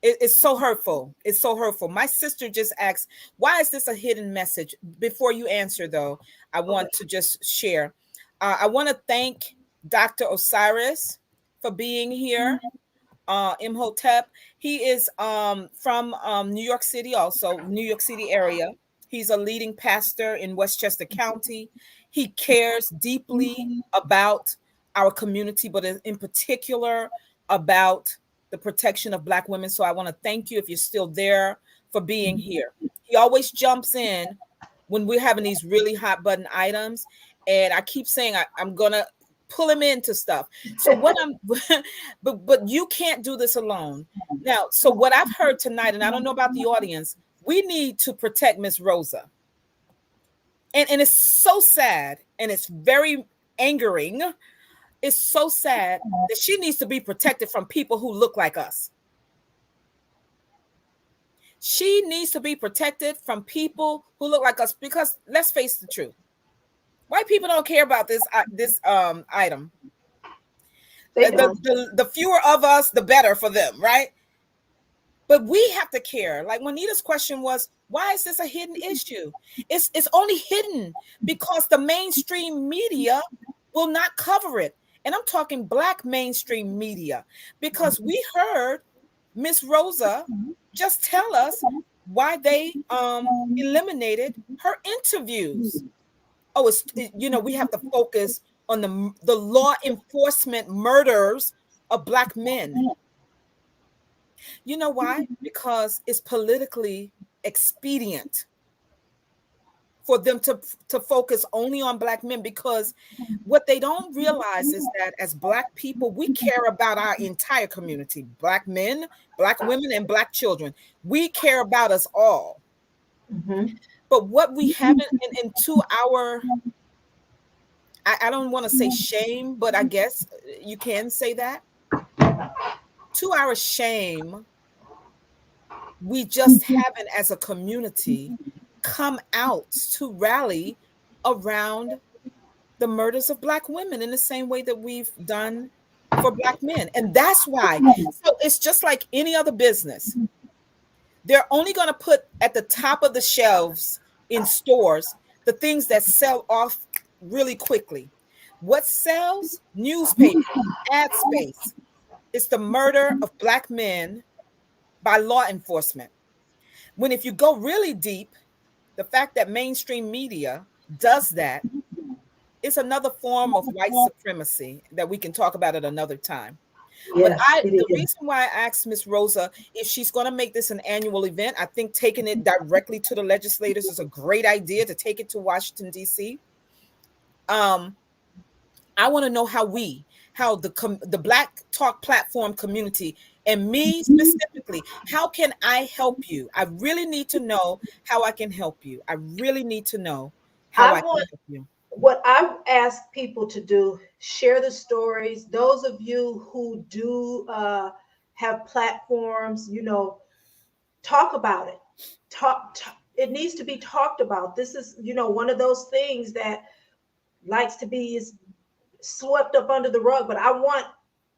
It's so hurtful. It's so hurtful. My sister just asked, why is this a hidden message? Before you answer, though, I want to just share. I want to thank Dr. Osiris for being here. Imhotep. He is from New York City, also New York City area. He's a leading pastor in Westchester County. He cares deeply about our community, but in particular about the protection of Black women. So I want to thank you, if you're still there, for being here. He always jumps in when we're having these really hot button items. And I keep saying I'm going to pull him into stuff. So what but you can't do this alone. Now, so what I've heard tonight, and I don't know about the audience, we need to protect Miss Rosa. And it's so sad, and it's very angering. It's so sad that she needs to be protected from people who look like us. She needs to be protected from people who look like us, because let's face the truth. White people don't care about this item. The fewer of us, the better for them, right? But we have to care. Like Juanita's question was, why is this a hidden issue? It's only hidden because the mainstream media will not cover it. And I'm talking Black mainstream media, because we heard Miss Rosa just tell us why they eliminated her interviews. Oh, we have to focus on the law enforcement murders of Black men. You know why? Because it's politically expedient for them to focus only on Black men, because what they don't realize is that as Black people, we care about our entire community, Black men, Black women, and Black children. We care about us all. Mm-hmm. But what we haven't into our, I don't want to say shame, but I guess you can say that, to our shame, we just haven't, as a community, come out to rally around the murders of Black women in the same way that we've done for Black men. And that's why. So it's just like any other business. They're only going to put at the top of the shelves in stores the things that sell off really quickly. What sells? Newspaper, ad space. It's the murder of Black men by law enforcement. When if you go really deep, the fact that mainstream media does that is another form of white supremacy that we can talk about at another time. Yes, But the reason why I asked Miss Rosa if she's going to make this an annual event, I think taking it directly to the legislators is a great idea, to take it to Washington, D.C. I want to know how the Black Talk platform community, and me specifically, how can I help you? I really need to know how I can help you. I really need to know how I can help you. What I ask people to do, share the stories. Those of you who do have platforms, talk about it. It needs to be talked about. This is, one of those things that likes to be is swept up under the rug, but I want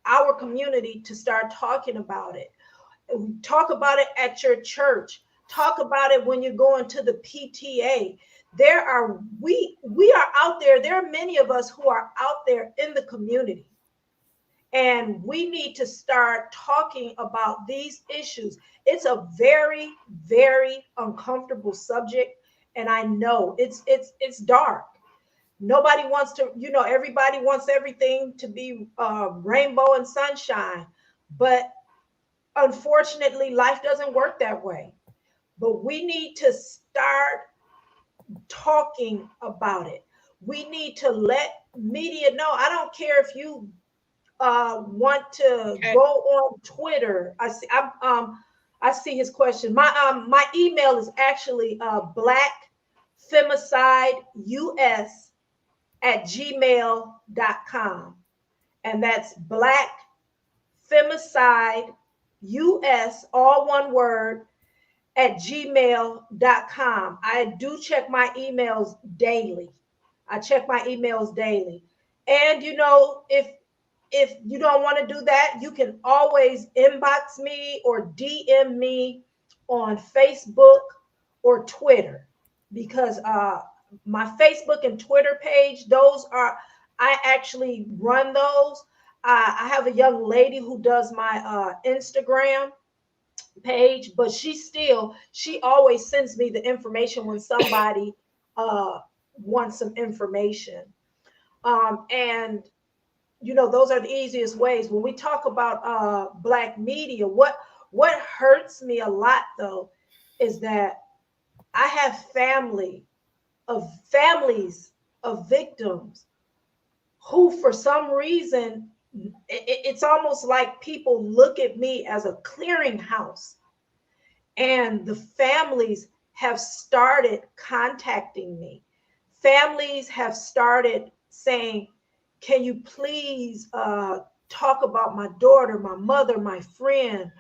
our community to start talking about it. Talk about it at your church. Talk about it when you're going to the PTA. We are out there. There are many of us who are out there in the community, and we need to start talking about these issues. It's a very, very uncomfortable subject, and I know it's dark. Nobody wants to, everybody wants everything to be rainbow and sunshine, but unfortunately, life doesn't work that way. But we need to start talking about it. We need to let media know. I don't care if you want to go on Twitter. I see his question. My email is actually blackfemicideus@gmail.com, and that's blackfemicideus, all one word, @gmail.com. I do check my emails daily. And if you don't want to do that, you can always inbox me or DM me on Facebook or Twitter, because my Facebook and Twitter page, I actually run those. I have a young lady who does my Instagram page, but she always sends me the information when somebody wants some information. And those are the easiest ways. When we talk about Black media, what hurts me a lot though is that I have families of victims who, for some reason, it's almost like people look at me as a clearinghouse, and the families have started contacting me. Families have started saying, can you please talk about my daughter, my mother, my friend?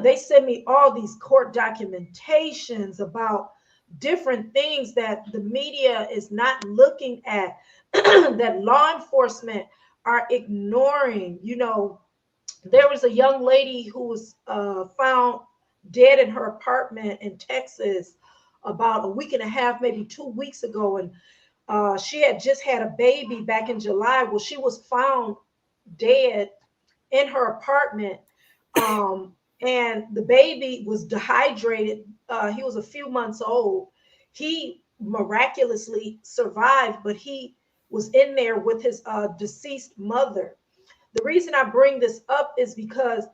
they send me all these court documentations about different things that the media is not looking at, that law enforcement are ignoring. There was a young lady who was found dead in her apartment in Texas about a week and a half, maybe 2 weeks ago. And she had just had a baby back in July. Well, she was found dead in her apartment. And the baby was dehydrated. He was a few months old. He miraculously survived, but he was in there with his deceased mother. The reason I bring this up is because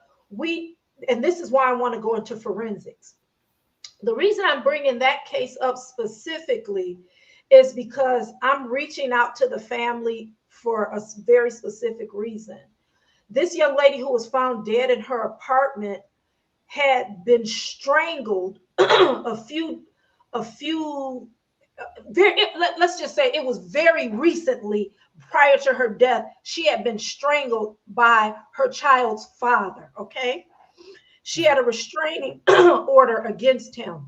and this is why I want to go into forensics. The reason I'm bringing that case up specifically is because I'm reaching out to the family for a very specific reason. This young lady who was found dead in her apartment had been strangled a few let's just say it was very recently. Prior to her death, she had been strangled by her child's father. Okay, she had a restraining order against him.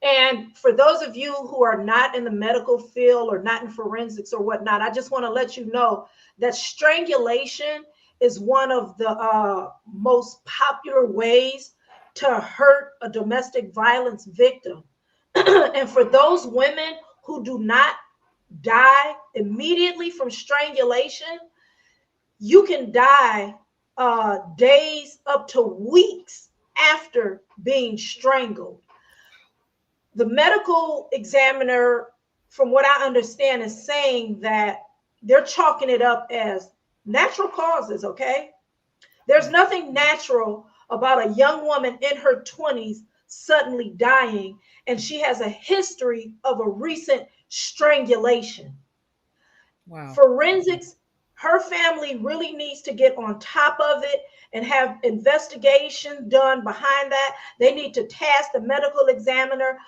And for those of you who are not in the medical field or not in forensics or whatnot, I just want to let you know that strangulation is one of the most popular ways to hurt a domestic violence victim. And for those women who do not die immediately from strangulation, you can die days up to weeks after being strangled. The medical examiner, from what I understand, is saying that they're chalking it up as natural causes. Okay, there's nothing natural about a young woman in her 20s suddenly dying, and she has a history of a recent strangulation. Wow. Forensics, her family really needs to get on top of it and have investigation done behind that. They need to task the medical examiner.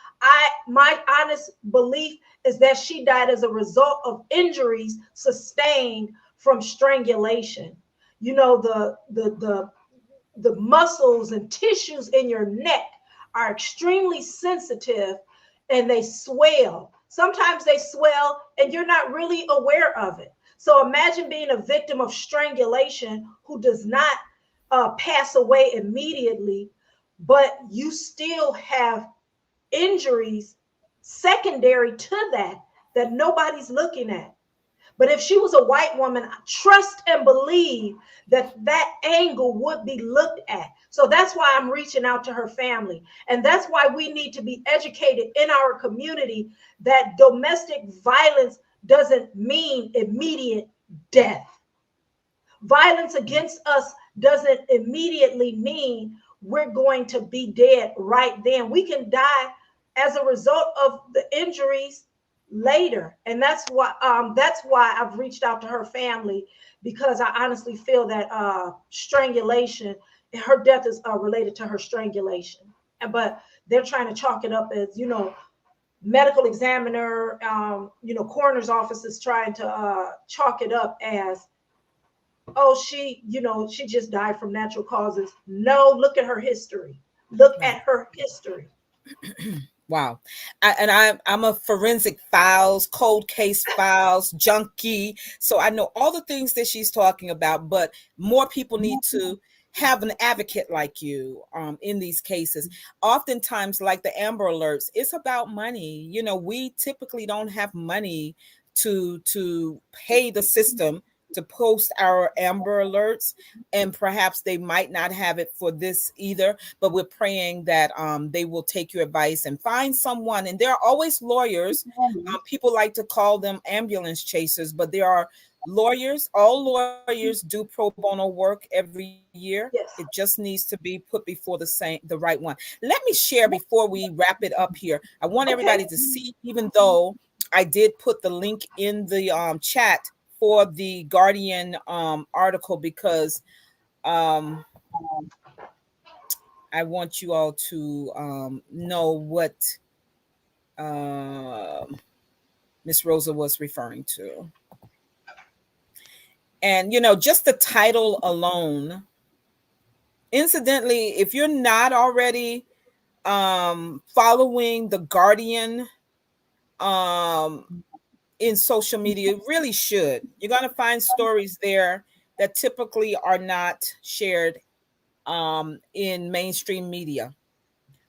My honest belief is that she died as a result of injuries sustained from strangulation. The muscles and tissues in your neck are extremely sensitive, and they swell. Sometimes they swell and you're not really aware of it. So imagine being a victim of strangulation who does not pass away immediately, but you still have injuries secondary to that nobody's looking at. But if she was a white woman, I trust and believe that angle would be looked at. So that's why I'm reaching out to her family. And that's why we need to be educated in our community that domestic violence doesn't mean immediate death. Violence against us doesn't immediately mean we're going to be dead right then. We can die as a result of the injuries later. And that's why I've reached out to her family, because I honestly feel that strangulation, her death is related to her strangulation. But they're trying to chalk it up as, medical examiner, coroner's office is trying to chalk it up as, oh, she just died from natural causes. No, look at her history. Look at her history. Wow. I'm a forensic files, cold case files junkie. So I know all the things that she's talking about, but more people need to have an advocate like you in these cases. Oftentimes, like the Amber Alerts, it's about money. We typically don't have money to pay the system to post our Amber Alerts, and perhaps they might not have it for this either, but we're praying that they will take your advice and find someone. And there are always lawyers. People like to call them ambulance chasers, but there are lawyers. All lawyers do pro bono work every year. Yes. It just needs to be put before the right one. Let me share before we wrap it up here. I want everybody to see, even though I did put the link in the chat for the Guardian article, because I want you all to know what Miss Rosa was referring to. And, just the title alone Incidentally, if you're not already following The Guardian in social media, you really should. You're going to find stories there that typically are not shared in mainstream media.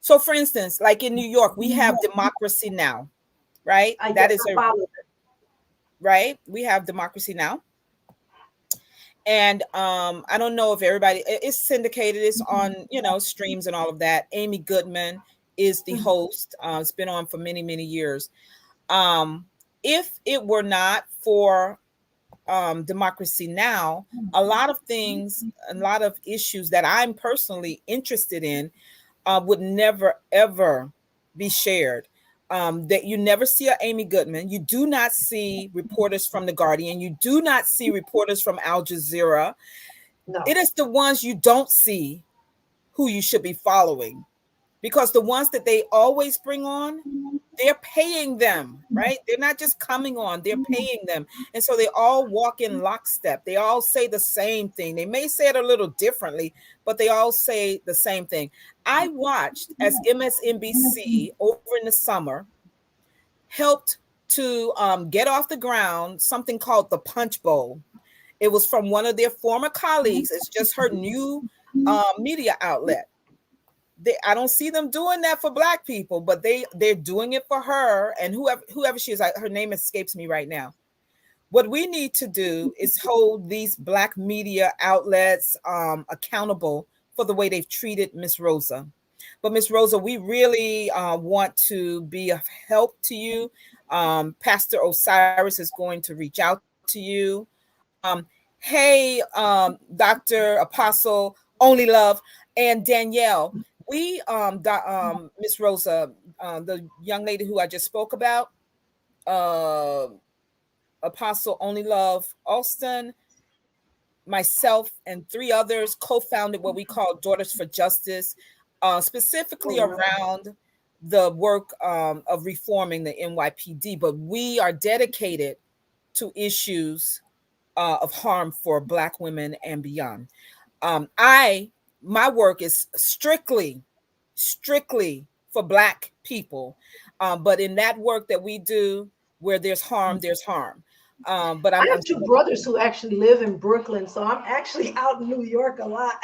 So, for instance, like in New York, we have Democracy Now!, right? I That guess is I a follow it. right. We have Democracy Now!, and I don't know if everybody, it's syndicated, it's on, streams and all of that. Amy Goodman is the Mhm. host. It's been on for many, many years. Um, if it were not for Democracy Now!, a lot of things, a lot of issues that I'm personally interested in would never ever be shared. That you never see a Amy Goodman. You do not see reporters from The Guardian. You do not see reporters from Al Jazeera. It No. is the ones you don't see who you should be following, because the ones that they always bring on, they're paying them, right? They're not just coming on, they're paying them. And so they all walk in lockstep. They all say the same thing. They may say it a little differently, but they all say the same thing. I watched as MSNBC over in the summer helped to get off the ground something called the Punch Bowl. It was from one of their former colleagues. It's just her new media outlet. I don't see them doing that for Black people, but they're doing it for her and whoever she is. Her name escapes me right now. What we need to do is hold these Black media outlets accountable for the way they've treated Miss Rosa. But Miss Rosa, we really want to be of help to you. Pastor Osiris is going to reach out to you. Hey, Dr. Apostle Only Love and Danielle, we, Miss Rosa, the young lady who I just spoke about, uh, Apostle Only Love Alston, myself, and three others co-founded what we call Daughters for Justice, specifically around the work of reforming the NYPD. But we are dedicated to issues of harm for Black women and beyond. My work is strictly for Black people, but in that work that we do, where there's harm, there's harm. But I I'm have two brothers who actually live in Brooklyn, so I'm actually out in New York a lot.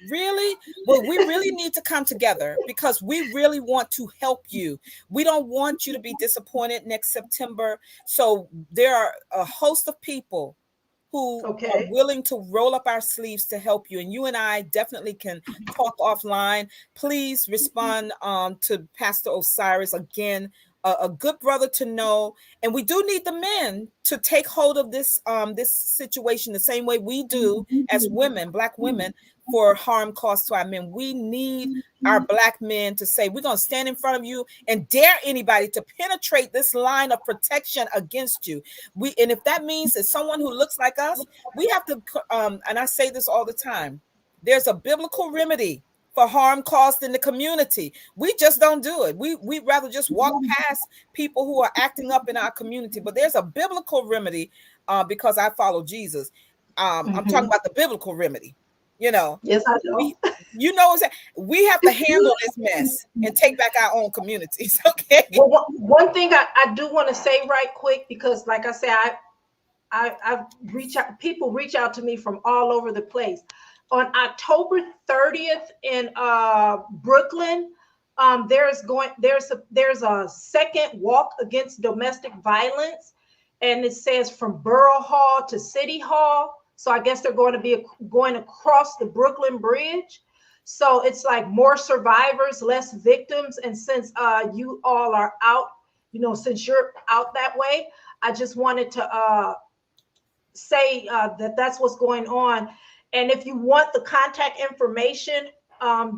really, well, we really need to come together because we really want to help you. We don't want you to be disappointed next September. So there are a host of people who are Okay. willing to roll up our sleeves to help you. And you and I definitely can talk offline. Please respond to Pastor Osiris again. A good brother to know, and we do need the men to take hold of this situation the same way we do as women, Black women, for harm caused to our men. We need our Black men to say, we're going to stand in front of you and dare anybody to penetrate this line of protection against you. And if that means it's someone who looks like us, we have to and I say this all the time, there's a biblical remedy for harm caused in the community. We just don't do it. We'd rather just walk past people who are acting up in our community. But there's a biblical remedy because I follow Jesus. I'm talking about the biblical remedy. You know, Yes, I know. we, we have to handle this mess and take back our own communities. Okay. Well, one thing I do want to say right quick, because like I said, I reach out, people reach out to me from all over the place. On October 30th in Brooklyn, there's a second walk against domestic violence, and it says from Borough Hall to City Hall. So I guess they're going to be going across the Brooklyn Bridge. So it's like more survivors, less victims. And since you all are out, since you're out that way, I just wanted to say that that's what's going on. And if you want the contact information,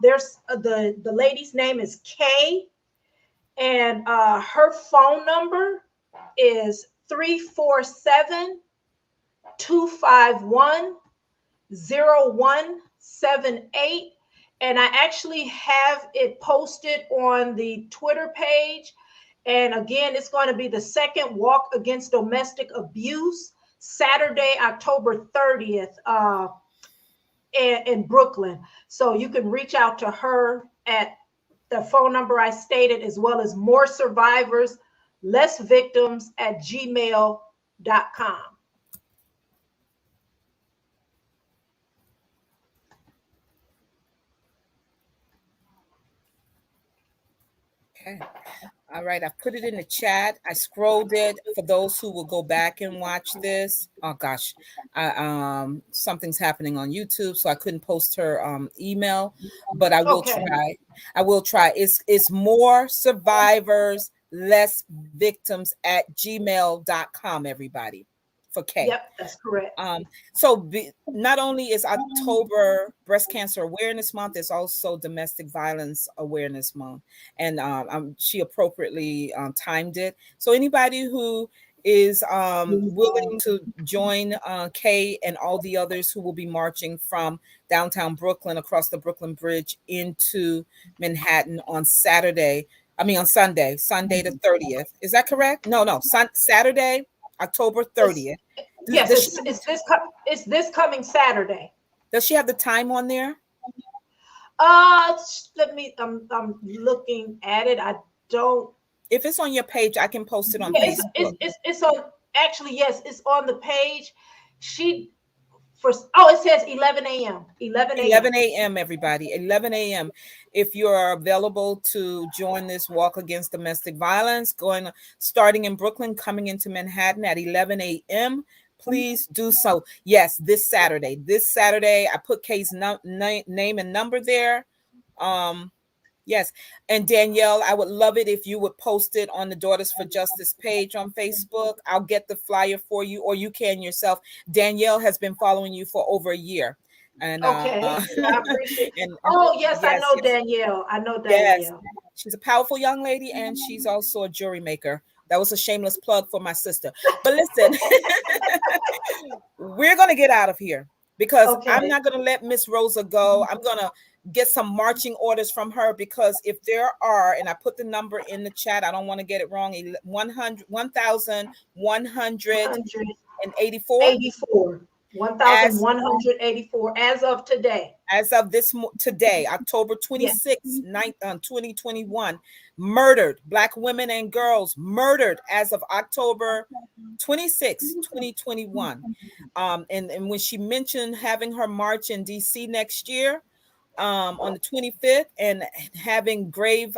there's the lady's name is Kay, and her phone number is 347-251-0178. And I actually have it posted on the Twitter page. And again, it's going to be the second walk against domestic abuse, Saturday, October 30th. in Brooklyn. So you can reach out to her at the phone number I stated, as well as more survivors, less victims at gmail.com. Okay. All right, I put it in the chat. I scrolled it for those who will go back and watch this. Oh gosh, something's happening on YouTube, so I couldn't post her email, but I will Okay. try. I will try. It's more survivors, less victims at gmail.com, everybody, for K. Yep, that's correct. So not only is October Breast Cancer Awareness Month, it's also Domestic Violence Awareness Month, and she appropriately timed it. So anybody who is willing to join Kay and all the others who will be marching from downtown Brooklyn across the Brooklyn Bridge into Manhattan on Sunday, the 30th. Is that correct? No, Saturday, October 30th. Yes, it's this coming Saturday. Does she have the time on there? Let me. I'm looking at it. I don't. If it's on your page, I can post it on Facebook. It's on. Actually, yes, it's on the page. It says 11 a.m. 11 a.m. everybody. 11 a.m. If you're available to join this walk against domestic violence, starting in Brooklyn, coming into Manhattan at 11 a.m., please do so. Yes, this Saturday. I put Kay's name and number there. Yes. And Danielle, I would love it if you would post it on the Daughters for Justice page on Facebook. I'll get the flyer for you, or you can yourself. Danielle has been following you for over a year. And okay, I appreciate it. Yes, I know Danielle. Yes. She's a powerful young lady, and she's also a jury maker. That was a shameless plug for my sister. But listen, we're going to get out of here because I'm not going to let Miss Rosa go. I'm going to get some marching orders from her, because if there are, and I put the number in the chat, I don't want to get it wrong, 1,184. 1,184 as of today. As of today, October 26th, 2021, murdered Black women and girls murdered as of October 26th, 2021. And when she mentioned having her march in DC next year, on the 25th, and having grave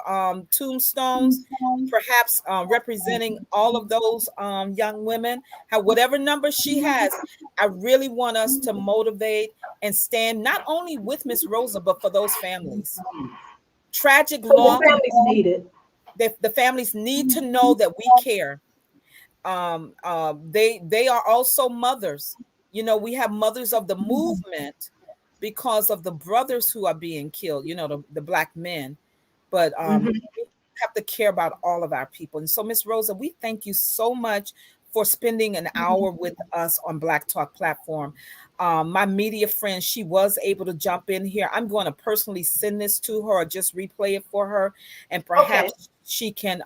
tombstones, perhaps representing all of those young women, whatever number she has, I really want us to motivate and stand not only with Miss Rosa, but for those families. Tragic loss. The families need it. The families need to know that we care. They are also mothers. We have mothers of the movement, because of the brothers who are being killed, the Black men. But we have to care about all of our people. And so, Miss Rosa, we thank you so much for spending an hour with us on Black Talk platform. My media friend, she was able to jump in here. I'm going to personally send this to her, or just replay it for her. And perhaps she can,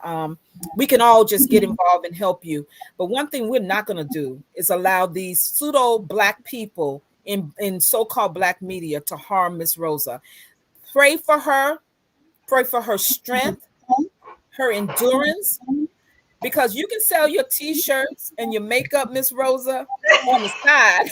we can all just get involved and help you. But one thing we're not going to do is allow these pseudo Black people in so-called Black media to harm Miss Rosa. Pray for her strength, her endurance, because you can sell your t-shirts and your makeup, Miss Rosa, on the side.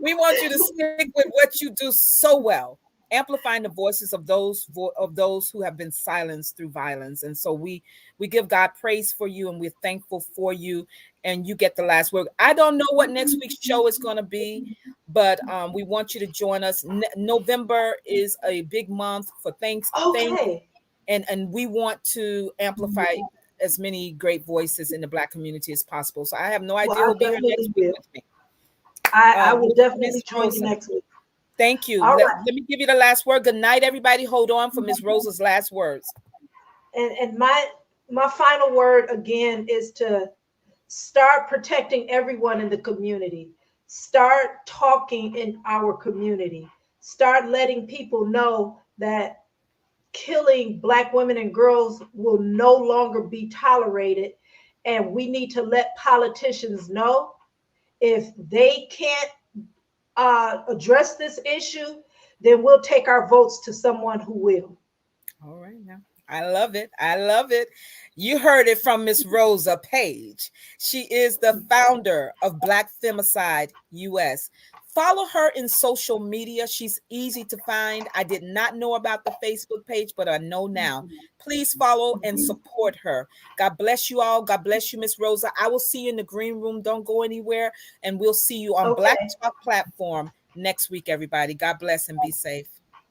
We want you to stick with what you do so well, amplifying the voices of those who have been silenced through violence. And so we give God praise for you, and we're thankful for you, and you get the last word. I don't know what next week's show is going to be, but we want you to join us. November is a big month for Thanksgiving, and we want to amplify as many great voices in the Black community as possible. So I have no idea who'll be here next week with me. I will definitely join you next week. Thank you. Let me give you the last word. Good night, everybody. Hold on for Miss Rosa's last words. And my final word again is to start protecting everyone in the community. Start talking in our community. Start letting people know that killing Black women and girls will no longer be tolerated. And we need to let politicians know, if they can't address this issue, then we'll take our votes to someone who will. All right now. I love it. I love it. You heard it from Miss Rosa Page. She is the founder of Black Femicide US. Follow her in social media. She's easy to find. I did not know about the Facebook page, but I know now. Please follow and support her. God bless you all. God bless you, Miss Rosa. I will see you in the green room. Don't go anywhere. And we'll see you on Okay. Black Talk platform next week, everybody. God bless and be safe.